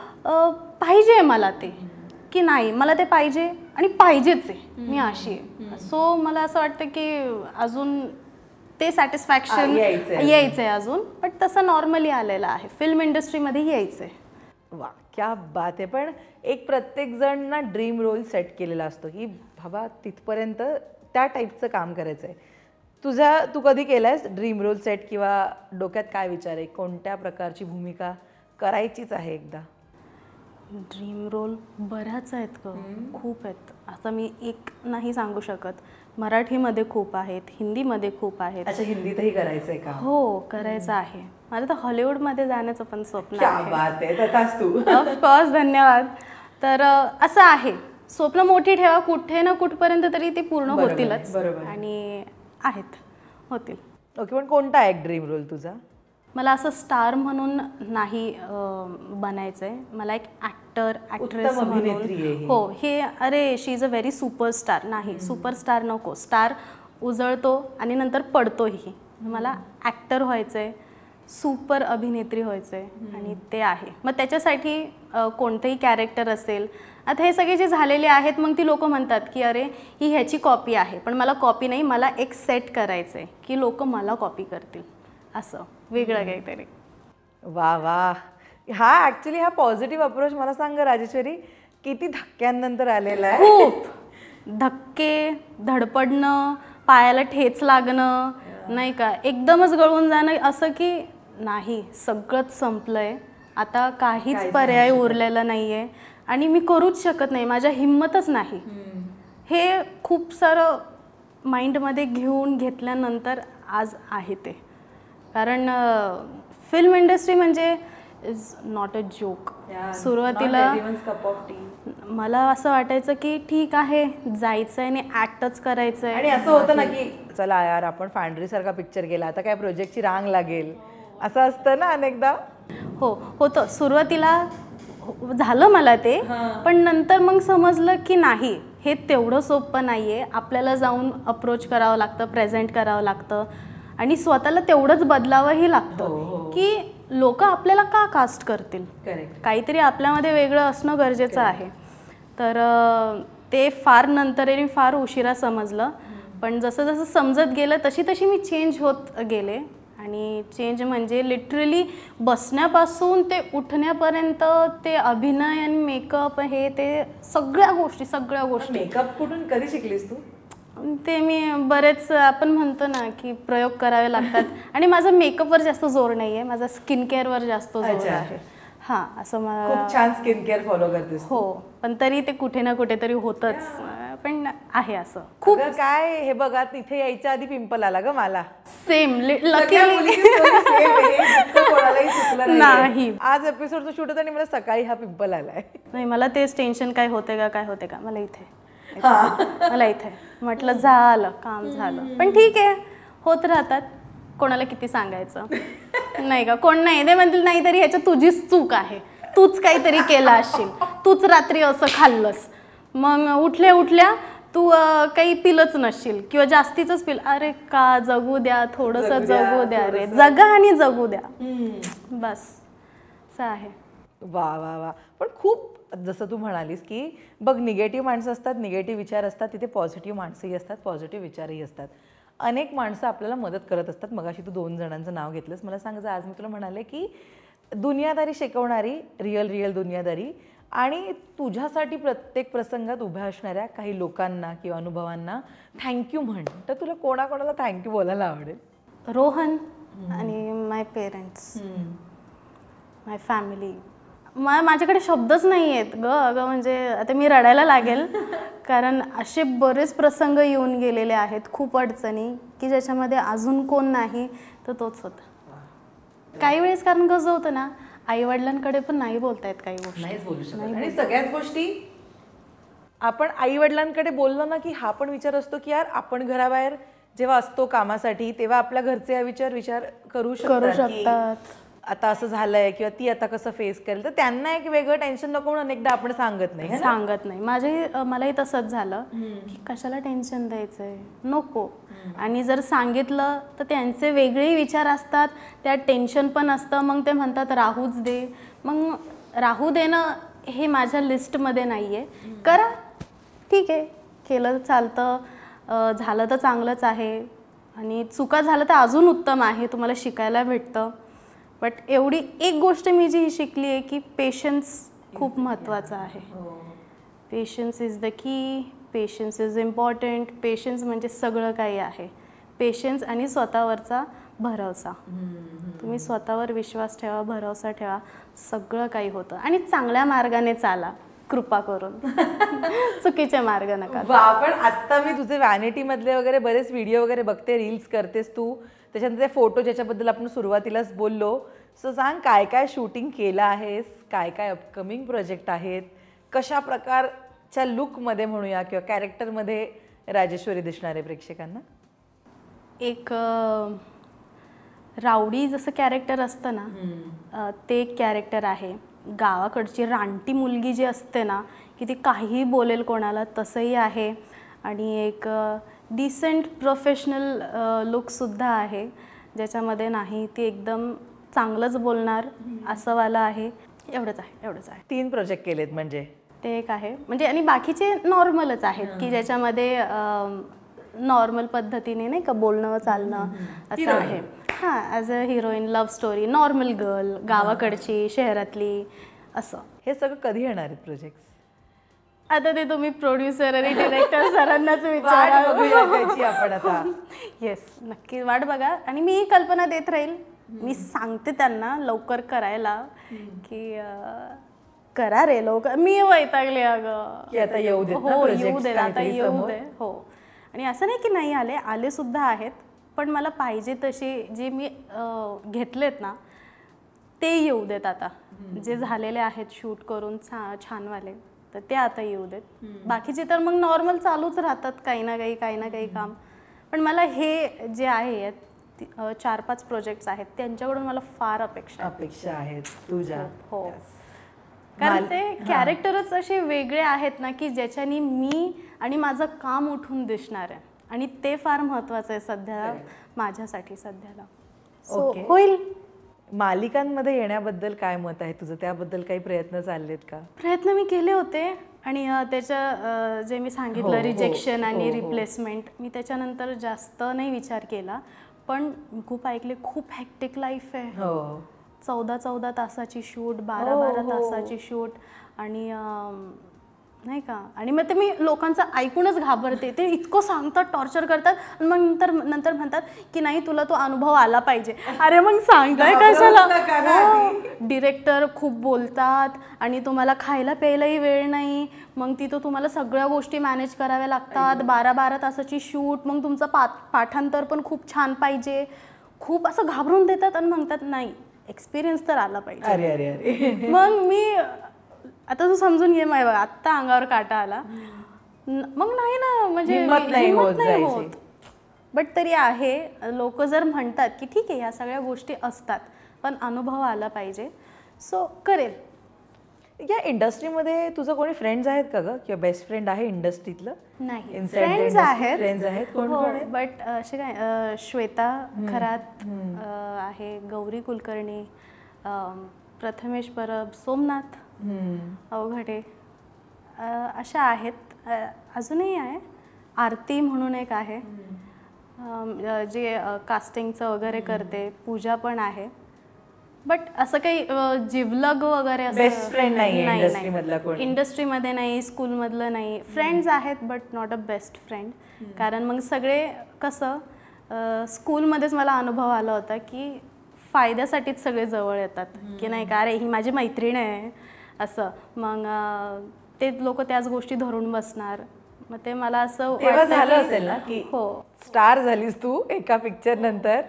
A: पाहिजे मला ते, की नाही मला ते पाहिजे आणि पाहिजेच आहे, मी अशी आहे. सो मला असं वाटतं की अजून ते सॅटिस्फॅक्शन यायचं आहे अजून, पण तसं नॉर्मली आलेलं आहे, फिल्म इंडस्ट्रीमध्ये यायचं आहे.
B: वा, क्या बात आहे. पण एक प्रत्येक जण ना ड्रीम रोल सेट केलेला असतो की बाबा तिथपर्यंत त्या टाईपचं काम करायचं आहे. तू कधी केलंयस ड्रीम रोल सेट, किंवा डोक्यात काय विचार आहे, कोणत्या प्रकारची भूमिका करायचीच आहे एकदा?
A: ड्रीम रोल बऱ्याच आहेत ग, खूप आहेत. आता मी एक नाही सांगू शकत. मराठीमध्ये खूप आहेत, हिंदीमध्ये खूप आहेत.
B: अच्छा, हिंदीतही करायचंय का?
A: हो, करायचं आहे मला. तर हॉलिवूडमध्ये जाण्याचं पण स्वप्न
B: क्या
A: आहे.
B: बात आहे, तथाच तू.
A: ऑफकोर्स, धन्यवाद. तर असं आहे, स्वप्न मोठी ठेवा, कुठे ना कुठपर्यंत तरी ते पूर्ण
B: बरोबर आहे,
A: होतीलच.
B: बरोबर आहे.
A: आणि आहेत, होतील.
B: ओके, पण कोणता आहे ड्रीम रोल तुझा?
A: मला असं स्टार म्हणून नाही बनायचं आहे. मला एक ॲक्टर, ॲक्ट्रेस
B: उत्तम अभिनेत्री आहे
A: म्हणून.
B: ही.
A: हो, हे अरे शी इज अ व्हेरी सुपरस्टार. नाही, सुपरस्टार नको. स्टार उजळतो आणि नंतर पडतोही. मला ॲक्टर व्हायचं आहे, सुपर अभिनेत्री व्हायचं आहे आणि ते आहे. मग त्याच्यासाठी कोणतंही कॅरेक्टर असेल. आता हे सगळे जे झालेले आहेत, मग ती लोक म्हणतात की अरे ही ह्याची कॉपी आहे. पण मला कॉपी नाही, मला एक सेट करायचं आहे की लोक मला कॉपी करतील, असं वेगळं काहीतरी.
B: वा वा, हा ॲक्च्युली हा पॉझिटिव्ह अप्रोच मला सांग राजेश्वरी, किती धक्क्यांनंतर आलेला आहे.
A: खूप धक्के, धडपडणं, पायाला ठेच लागणं, नाही का, एकदमच गळून जाणं, असं की नाही सगळंच संपलंय आता, काहीच पर्याय उरलेला नाहीये आणि मी करूच शकत नाही, माझ्या हिंमतच नाही. हे खूप सारं माइंडमध्ये घेतल्यानंतर आज आहे ते. कारण फिल्म इंडस्ट्री म्हणजे इज नॉट अ जोक. सुरुवातीला मला असं वाटायचं की ठीक आहे, जायचं आहे आणि ॲक्टच करायचं आहे.
B: आणि असं होतं ना की चला यार, आपण फांडरीसारखा पिक्चर केला, आता काय प्रोजेक्टची रांग लागेल, असं असतं ना अनेकदा.
A: हो, होतं सुरुवातीला, झालं मला ते. पण नंतर मग समजलं की नाही, हे तेवढं सोपं नाही आहे. आपल्याला जाऊन अप्रोच करावं लागतं, प्रेझेंट करावं लागतं आणि स्वतःला तेवढंच बदलावंही लागतं की लोक आपल्याला का कास्ट करतील. काहीतरी आपल्यामध्ये वेगळं असणं गरजेचं आहे. तर ते फार नंतर आणि फार उशिरा समजलं. पण जसं जसं समजत गेलं तशी तशी मी चेंज होत गेले. आणि चेंज म्हणजे लिटरली बसण्यापासून ते उठण्यापर्यंत, ते अभिनय आणि मेकअप, हे ते सगळ्या गोष्टी.
B: मेकअप कुठून कधी शिकलीस तू?
A: ते मी बरेच, आपण म्हणतो ना की प्रयोग करावे लागतात. आणि माझा मेकअपवर जास्त जोर नाही आहे, माझा स्किन केअरवर जास्त जोर आहे. हां, असं मला
B: खूप छान स्किन केअर फॉलो करतेस.
A: हो, पण तरी ते कुठे ना कुठेतरी होतच. पण आहे असं खूप.
B: काय हे बघा, तिथे यायच्या आधी पिंपल आला ग मला.
A: सेम,
B: नाही. आज एपिसोडचं शूट होतं आणि मला सकाळी हा पिंपल आलाय.
A: नाही, मला तेच टेन्शन, काय होते का मला इथे. मला इथे म्हटलं झालं, काम झालं. पण ठीक आहे, होत राहतात. कोणाला किती सांगायचं, नाही का. कोण नाही, ते म्हणतील नाही तरी ह्याच्यात तुझीच चूक आहे, तूच काहीतरी केलं असशील, तूच रात्री असं खाल्लंस, मग उठल्या तू काही पिलंच नसशील किंवा जास्तीच पिल. अरे का, जगू द्या, थोडंसं जगू द्या रे, जगा आणि जगू द्या, बस असं आहे.
B: वा वा वा. पण खूप जसं तू म्हणालीस की बघ, निगेटिव्ह माणसं असतात, निगेटिव्ह विचार असतात, तिथे पॉझिटिव्ह माणसंही असतात, पॉझिटिव्ह विचारही असतात. अनेक माणसं आपल्याला मदत करत असतात. मगाशी तू 2 जणांचं नाव घेतलंस. मला सांग, आज मी तुला म्हणाले की दुनियादारी शिकवणारी, रिअल दुनियादारी, आणि तुझ्यासाठी प्रत्येक प्रसंगात उभ्या असणाऱ्या काही लोकांना किंवा अनुभवांना थँक्यू म्हण, तर तुला कोणाकोणाला थँक्यू बोलायला आवडेल?
A: रोहन आणि माय पेरेंट्स, माय फॅमिली. माझ्याकडे शब्दच नाही आहेत ग. अगं म्हणजे आता मी रडायला लागेल, कारण असे बरेच प्रसंग येऊन गेलेले आहेत, खूप अडचणी, की ज्याच्यामध्ये अजून कोण नाही तर तोच होता. काही वेळेस कारण कसं होतं ना, आईवडिलांकडे पण नाही बोलता येत काही गोष्टी,
B: नाहीच बोलू शकत. आणि सगळ्याच गोष्टी आपण आईवडिलांकडे बोललो ना की हा पण विचार असतो की यार, आपण घराबाहेर जेव्हा असतो कामासाठी, तेव्हा आपल्या घरचे हा विचार करू शकतात, आता असं झालंय किंवा ती आता कसं फेस करेल, तर त्यांना एक वेगळं टेन्शन नको म्हणून अनेकदा आपण सांगत नाही. मलाही तसंच झालं की कशाला टेन्शन द्यायचंय, नको. आणि जर सांगितलं तर त्यांचे वेगळे विचार असतात, त्यात टेन्शन पण असतं. मग ते म्हणतात राहूच दे. मग राहू देणं हे माझ्या लिस्टमध्ये नाही आहे. करा, ठीक आहे, केलं तर चालतं, झालं तर चांगलंच आहे, आणि चुका झालं तर अजून उत्तम आहे, तुम्हाला शिकायला भेटतं. बट एवढी एक गोष्ट मी जी शिकली आहे की पेशन्स खूप महत्त्वाचं आहे. Patience is the key, patience is important. Patience म्हणजे सगळं काही आहे. पेशन्स आणि स्वतःवरचा भरवसा.
A: तुम्ही स्वतःवर विश्वास ठेवा, भरोसा ठेवा, सगळं काही होतं. आणि चांगल्या मार्गाने चाला, कृपा करून. चुकीचे मार्ग नका.
B: पण आता मी तुझे व्हॅनिटी मधले वगैरे बरेच व्हिडिओ वगैरे बघते, रील्स करतेस तू, त्याच्यानंतर ते फोटो ज्याच्याबद्दल आपण सुरुवातीलाच बोललो. सो सांग, काय काय शूटिंग केलं आहेस, काय काय अपकमिंग प्रोजेक्ट आहेत, कशा प्रकारच्या लुकमध्ये म्हणूया किंवा कॅरेक्टरमध्ये राजेश्वरी दिसणार आहे प्रेक्षकांना?
A: एक रावडी जसं कॅरेक्टर असतं ना, ते एक कॅरेक्टर आहे. गावाकडची रानटी मुलगी जी असते ना, की ती काहीही बोलेल कोणाला, तसंही आहे. आणि एक डिसेंट प्रोफेशनल लुकसुद्धा आहे, ज्याच्यामध्ये नाही ती एकदम चांगलंच बोलणार असं वाला आहे. एवढंच आहे.
B: 3 प्रोजेक्ट केलेत म्हणजे?
A: ते एक आहे म्हणजे, आणि बाकीचे नॉर्मलच आहेत की ज्याच्यामध्ये नॉर्मल पद्धतीने नाही का बोलणं चालणं असं आहे. हां, as a heroine, love story, normal girl, गावाकडची, शहरातली, असं.
B: हे सगळं कधी येणार आहेत प्रोजेक्ट?
A: आता ते तुम्ही प्रोड्युसर आणि डिरेक्टर सरांनाच विचारा.
B: आपण आता
A: येस, नक्की वाट बघा. आणि मी कल्पना देत राहील, मी सांगते त्यांना लवकर करायला की करा रे लवकर. मी वैतागले अगं,
B: आता येऊ दे.
A: हो, येऊ दे आता, येऊ दे. हो. आणि असं नाही की नाही आले सुद्धा आहेत, पण मला पाहिजे तसे जे मी घेतलेत ना ते येऊ देत. आता जे झालेले आहेत शूट करून छानवाले, तर ते आता येऊ देत. बाकीचे तर मग नॉर्मल चालूच राहतात, काही ना काही काम. पण मला हे जे आहे 4-5 प्रोजेक्ट्स आहेत, त्यांच्याकडून मला फार अपेक्षा
B: आहेत तुझ्या.
A: हो, कारण ते कॅरेक्टरच असे वेगळे आहेत ना, की ज्याच्यानी मी आणि माझं काम उठून दिसणार आहे. आणि ते फार महत्त्वाचं आहे सध्या माझ्यासाठी सध्याला. होईल.
B: मालिकांमध्ये येण्याबद्दल काय मत आहे तुझं? त्याबद्दल काही प्रयत्न चाललेत का?
A: प्रयत्न मी केले होते. आणि त्याच्या जे मी सांगितलं रिजेक्शन आणि रिप्लेसमेंट, मी त्याच्यानंतर जास्त नाही विचार केला. पण खूप ऐकले, खूप हॅक्टिक लाईफ आहे. 14 तासाची शूट, 12 तासाची शूट. आणि नाही का, आणि मग ते मी लोकांचं ऐकूनच घाबरते. ते इतकं सांगतात, टॉर्चर करतात, आणि मग नंतर म्हणतात की नाही तुला तो अनुभव आला पाहिजे. अरे मग सांगताय कशाला? डिरेक्टर खूप बोलतात आणि तुम्हाला खायला प्यायलाही वेळ नाही. मग तिथं तुम्हाला सगळ्या गोष्टी मॅनेज कराव्या लागतात. 12 तासाची शूट, मग तुमचं पाठांतर पण खूप छान पाहिजे. खूप असं घाबरून देतात आणि म्हणतात नाही एक्सपिरियन्स तर आला पाहिजे.
B: अरे
A: मग मी आता तू समजून घे, माय आत्ता अंगावर काटा आला. मग नाही ना, म्हणजे
B: हिम्मत नाही होत.
A: बट तरी आहे, लोक जर म्हणतात की ठीक आहे ह्या सगळ्या गोष्टी असतात, पण अनुभव आला पाहिजे, सो करेल.
B: या इंडस्ट्रीमध्ये तुझं कोणी फ्रेंड्स आहेत का ग, किंवा बेस्ट फ्रेंड आहे इंडस्ट्रीतलं?
A: नाही, फ्रेंड्स आहेत.
B: कोण
A: बट असे काय, श्वेता खरात आहे, गौरी कुलकर्णी, प्रथमेश परब, सोमनाथ अवघडे, अशा आहेत. अजूनही आहे आरती म्हणून एक आहे, जे कास्टिंगचं वगैरे करते. पूजा पण आहे. बट असं काही जिवलग वगैरे असं
B: बेस्ट फ्रेंड नाही.
A: इंडस्ट्रीमध्ये नाही, स्कूलमधलं नाही. फ्रेंड्स आहेत but not a best friend. कारण मग सगळे कसं स्कूलमध्येच मला अनुभव आला होता की फायद्यासाठीच सगळे जवळ येतात, की नाही का अरे ही माझी मैत्रीण आहे असं. मग ते लोक त्याच गोष्टी धरून बसणार. मग ते मला असं
B: झालं असेल ना की हो स्टार झालीस तू एका पिक्चर नंतर,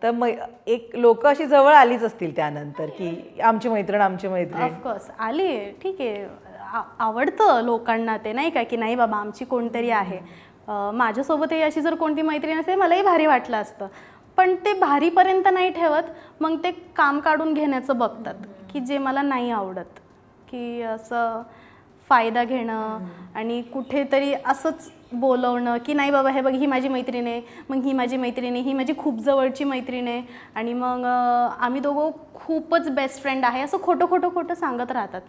B: तर मग एक लोक अशी जवळ आलीच असतील त्यानंतर की आमची मैत्रीण.
A: ऑफकोर्स आली, ठीक आहे, आवडतं लोकांना ते, नाही का की नाही बाबा आमची कोणतरी आहे. माझ्यासोबतही अशी जर कोणती मैत्रीण असेल मलाही भारी वाटलं असतं. पण ते भारीपर्यंत नाही ठेवत, मग ते काम काढून घेण्याचं बघतात की जे मला नाही आवडत, की असं फायदा घेणं आणि कुठेतरी असंच बोलवणं की नाही बाबा हे बघ ही माझी मैत्रीण आहे, मग ही माझी मैत्रीण आहे, ही माझी खूप जवळची मैत्रीण आहे, आणि मग आम्ही दोघं खूपच बेस्ट फ्रेंड आहे, असं खोटं सांगत राहतात.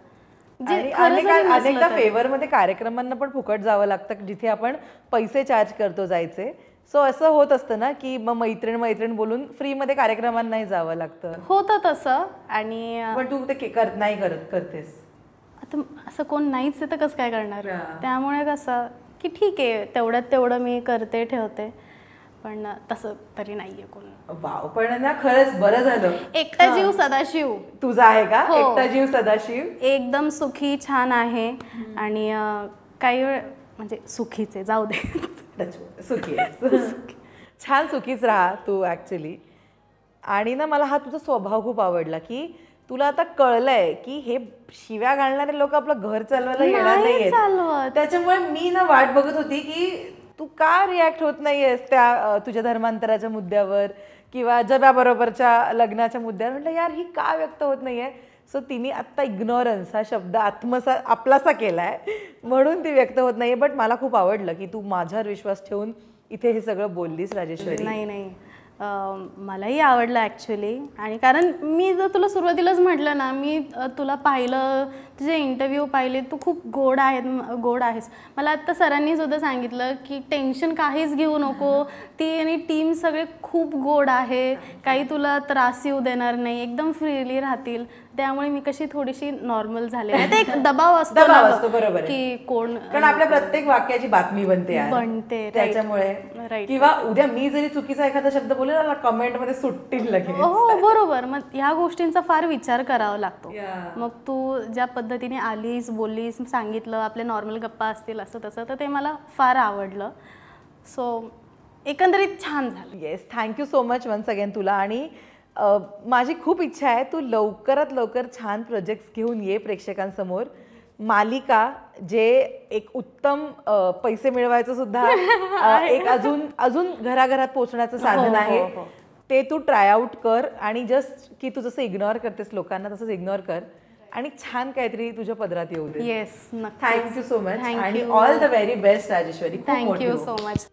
B: अनेकदा फेवरमध्ये कार्यक्रमांना पण फुकट जावं लागतं, जिथे आपण पैसे चार्ज करतो जायचे. सो असं होत असतं ना की मग मैत्रीण बोलून फ्रीमध्ये कार्यक्रमांनाही जावं लागतं.
A: होतं तसं. आणि
B: पण तू ते नाही करतेस.
A: आता असं कोण नाहीच आहे तर कसं काय करणार. त्यामुळे कसं की ठीक आहे तेवढं मी करते ठेवते. पण तसं तरी नाहीये कोण.
B: वाव, पण ना खरंच बरं झालं.
A: एकटा जीव सदाशिव
B: तुझा आहे का?
A: हो.
B: एकटा जीव सदाशिव
A: एकदम सुखी छान आहे आणि काही वेळ म्हणजे सुखीचे जाऊ दे.
B: सुखी आहेस. छान सुखीच राहा तू ऍक्च्युली. आणि ना मला हा तुझा स्वभाव खूप आवडला की तुला आता कळलंय की हे शिव्या घालणारे लोक आपलं घर चालवायला येणार
A: नाही चालवत.
B: नाहीये. त्याच्यामुळे मी ना वाट बघत होती की तू का रिॲक्ट होत नाहीयेस त्या तुझ्या धर्मांतराच्या मुद्द्यावर किंवा जगाबरोबरच्या लग्नाच्या मुद्द्यावर. म्हटलं यार ही का व्यक्त होत नाहीये. सो तिने आत्ता इग्नोरन्स हा शब्द आपलासा केलाय म्हणून ती व्यक्त होत नाहीये. बट मला खूप आवडलं की तू माझ्यावर विश्वास ठेवून इथे हे सगळं बोललीस राजेश्वरी.
A: नाही मलाही आवडलं ॲक्च्युली. आणि कारण मी जर तुला सुरुवातीलाच म्हटलं ना, मी तुला पाहिलं, तुझे इंटरव्ह्यू पाहिले, तू खूप गोड आहेस. मला आत्ता सरांनी सुद्धा सांगितलं की टेन्शन काहीच घेऊ नको, ती आणि टीम सगळे खूप गोड आहे, काही तुला त्रास येऊ देणार नाही, एकदम फ्रीली राहतील. त्यामुळे मी कशी थोडीशी नॉर्मल झाले. ते एक दबाव असतो
B: बरोबर
A: की कोण,
B: कारण आपल्या प्रत्येक वाक्याची बातमी बनते त्याच्यामुळे. किंवा उद्या मी जरी चुकीचा एखादा शब्द बोलले ना कमेंट मध्ये सुटतील लगेच.
A: हो बरोबर. मग ह्या गोष्टींचा फार विचार करावा लागतो. मग तू ज्या पद्धतीने आलीस, बोललीस, सांगितलं, आपले नॉर्मल गप्पा असतील असं तसं, तर ते मला फार आवडलं. सो एकंदरीत छान झालं.
B: Yes, thank you so much once again तुला. आणि माझी खूप इच्छा आहे तू लवकरात लवकर छान प्रोजेक्ट्स घेऊन ये प्रेक्षकांसमोर. मालिका जे एक उत्तम पैसे मिळवायचं सुद्धा एक अजून घराघरात पोहोचण्याचं साधन आहे. ते तू ट्राय आउट कर आणि जस्ट की तू जसं इग्नोर करतेस लोकांना तसंच इग्नोर कर आणि छान काहीतरी तुझ्या पदरात येऊ दे.
A: येस,
B: थँक्यू सो मच आणि all the very best Rajeshwari.
A: Thank you so much.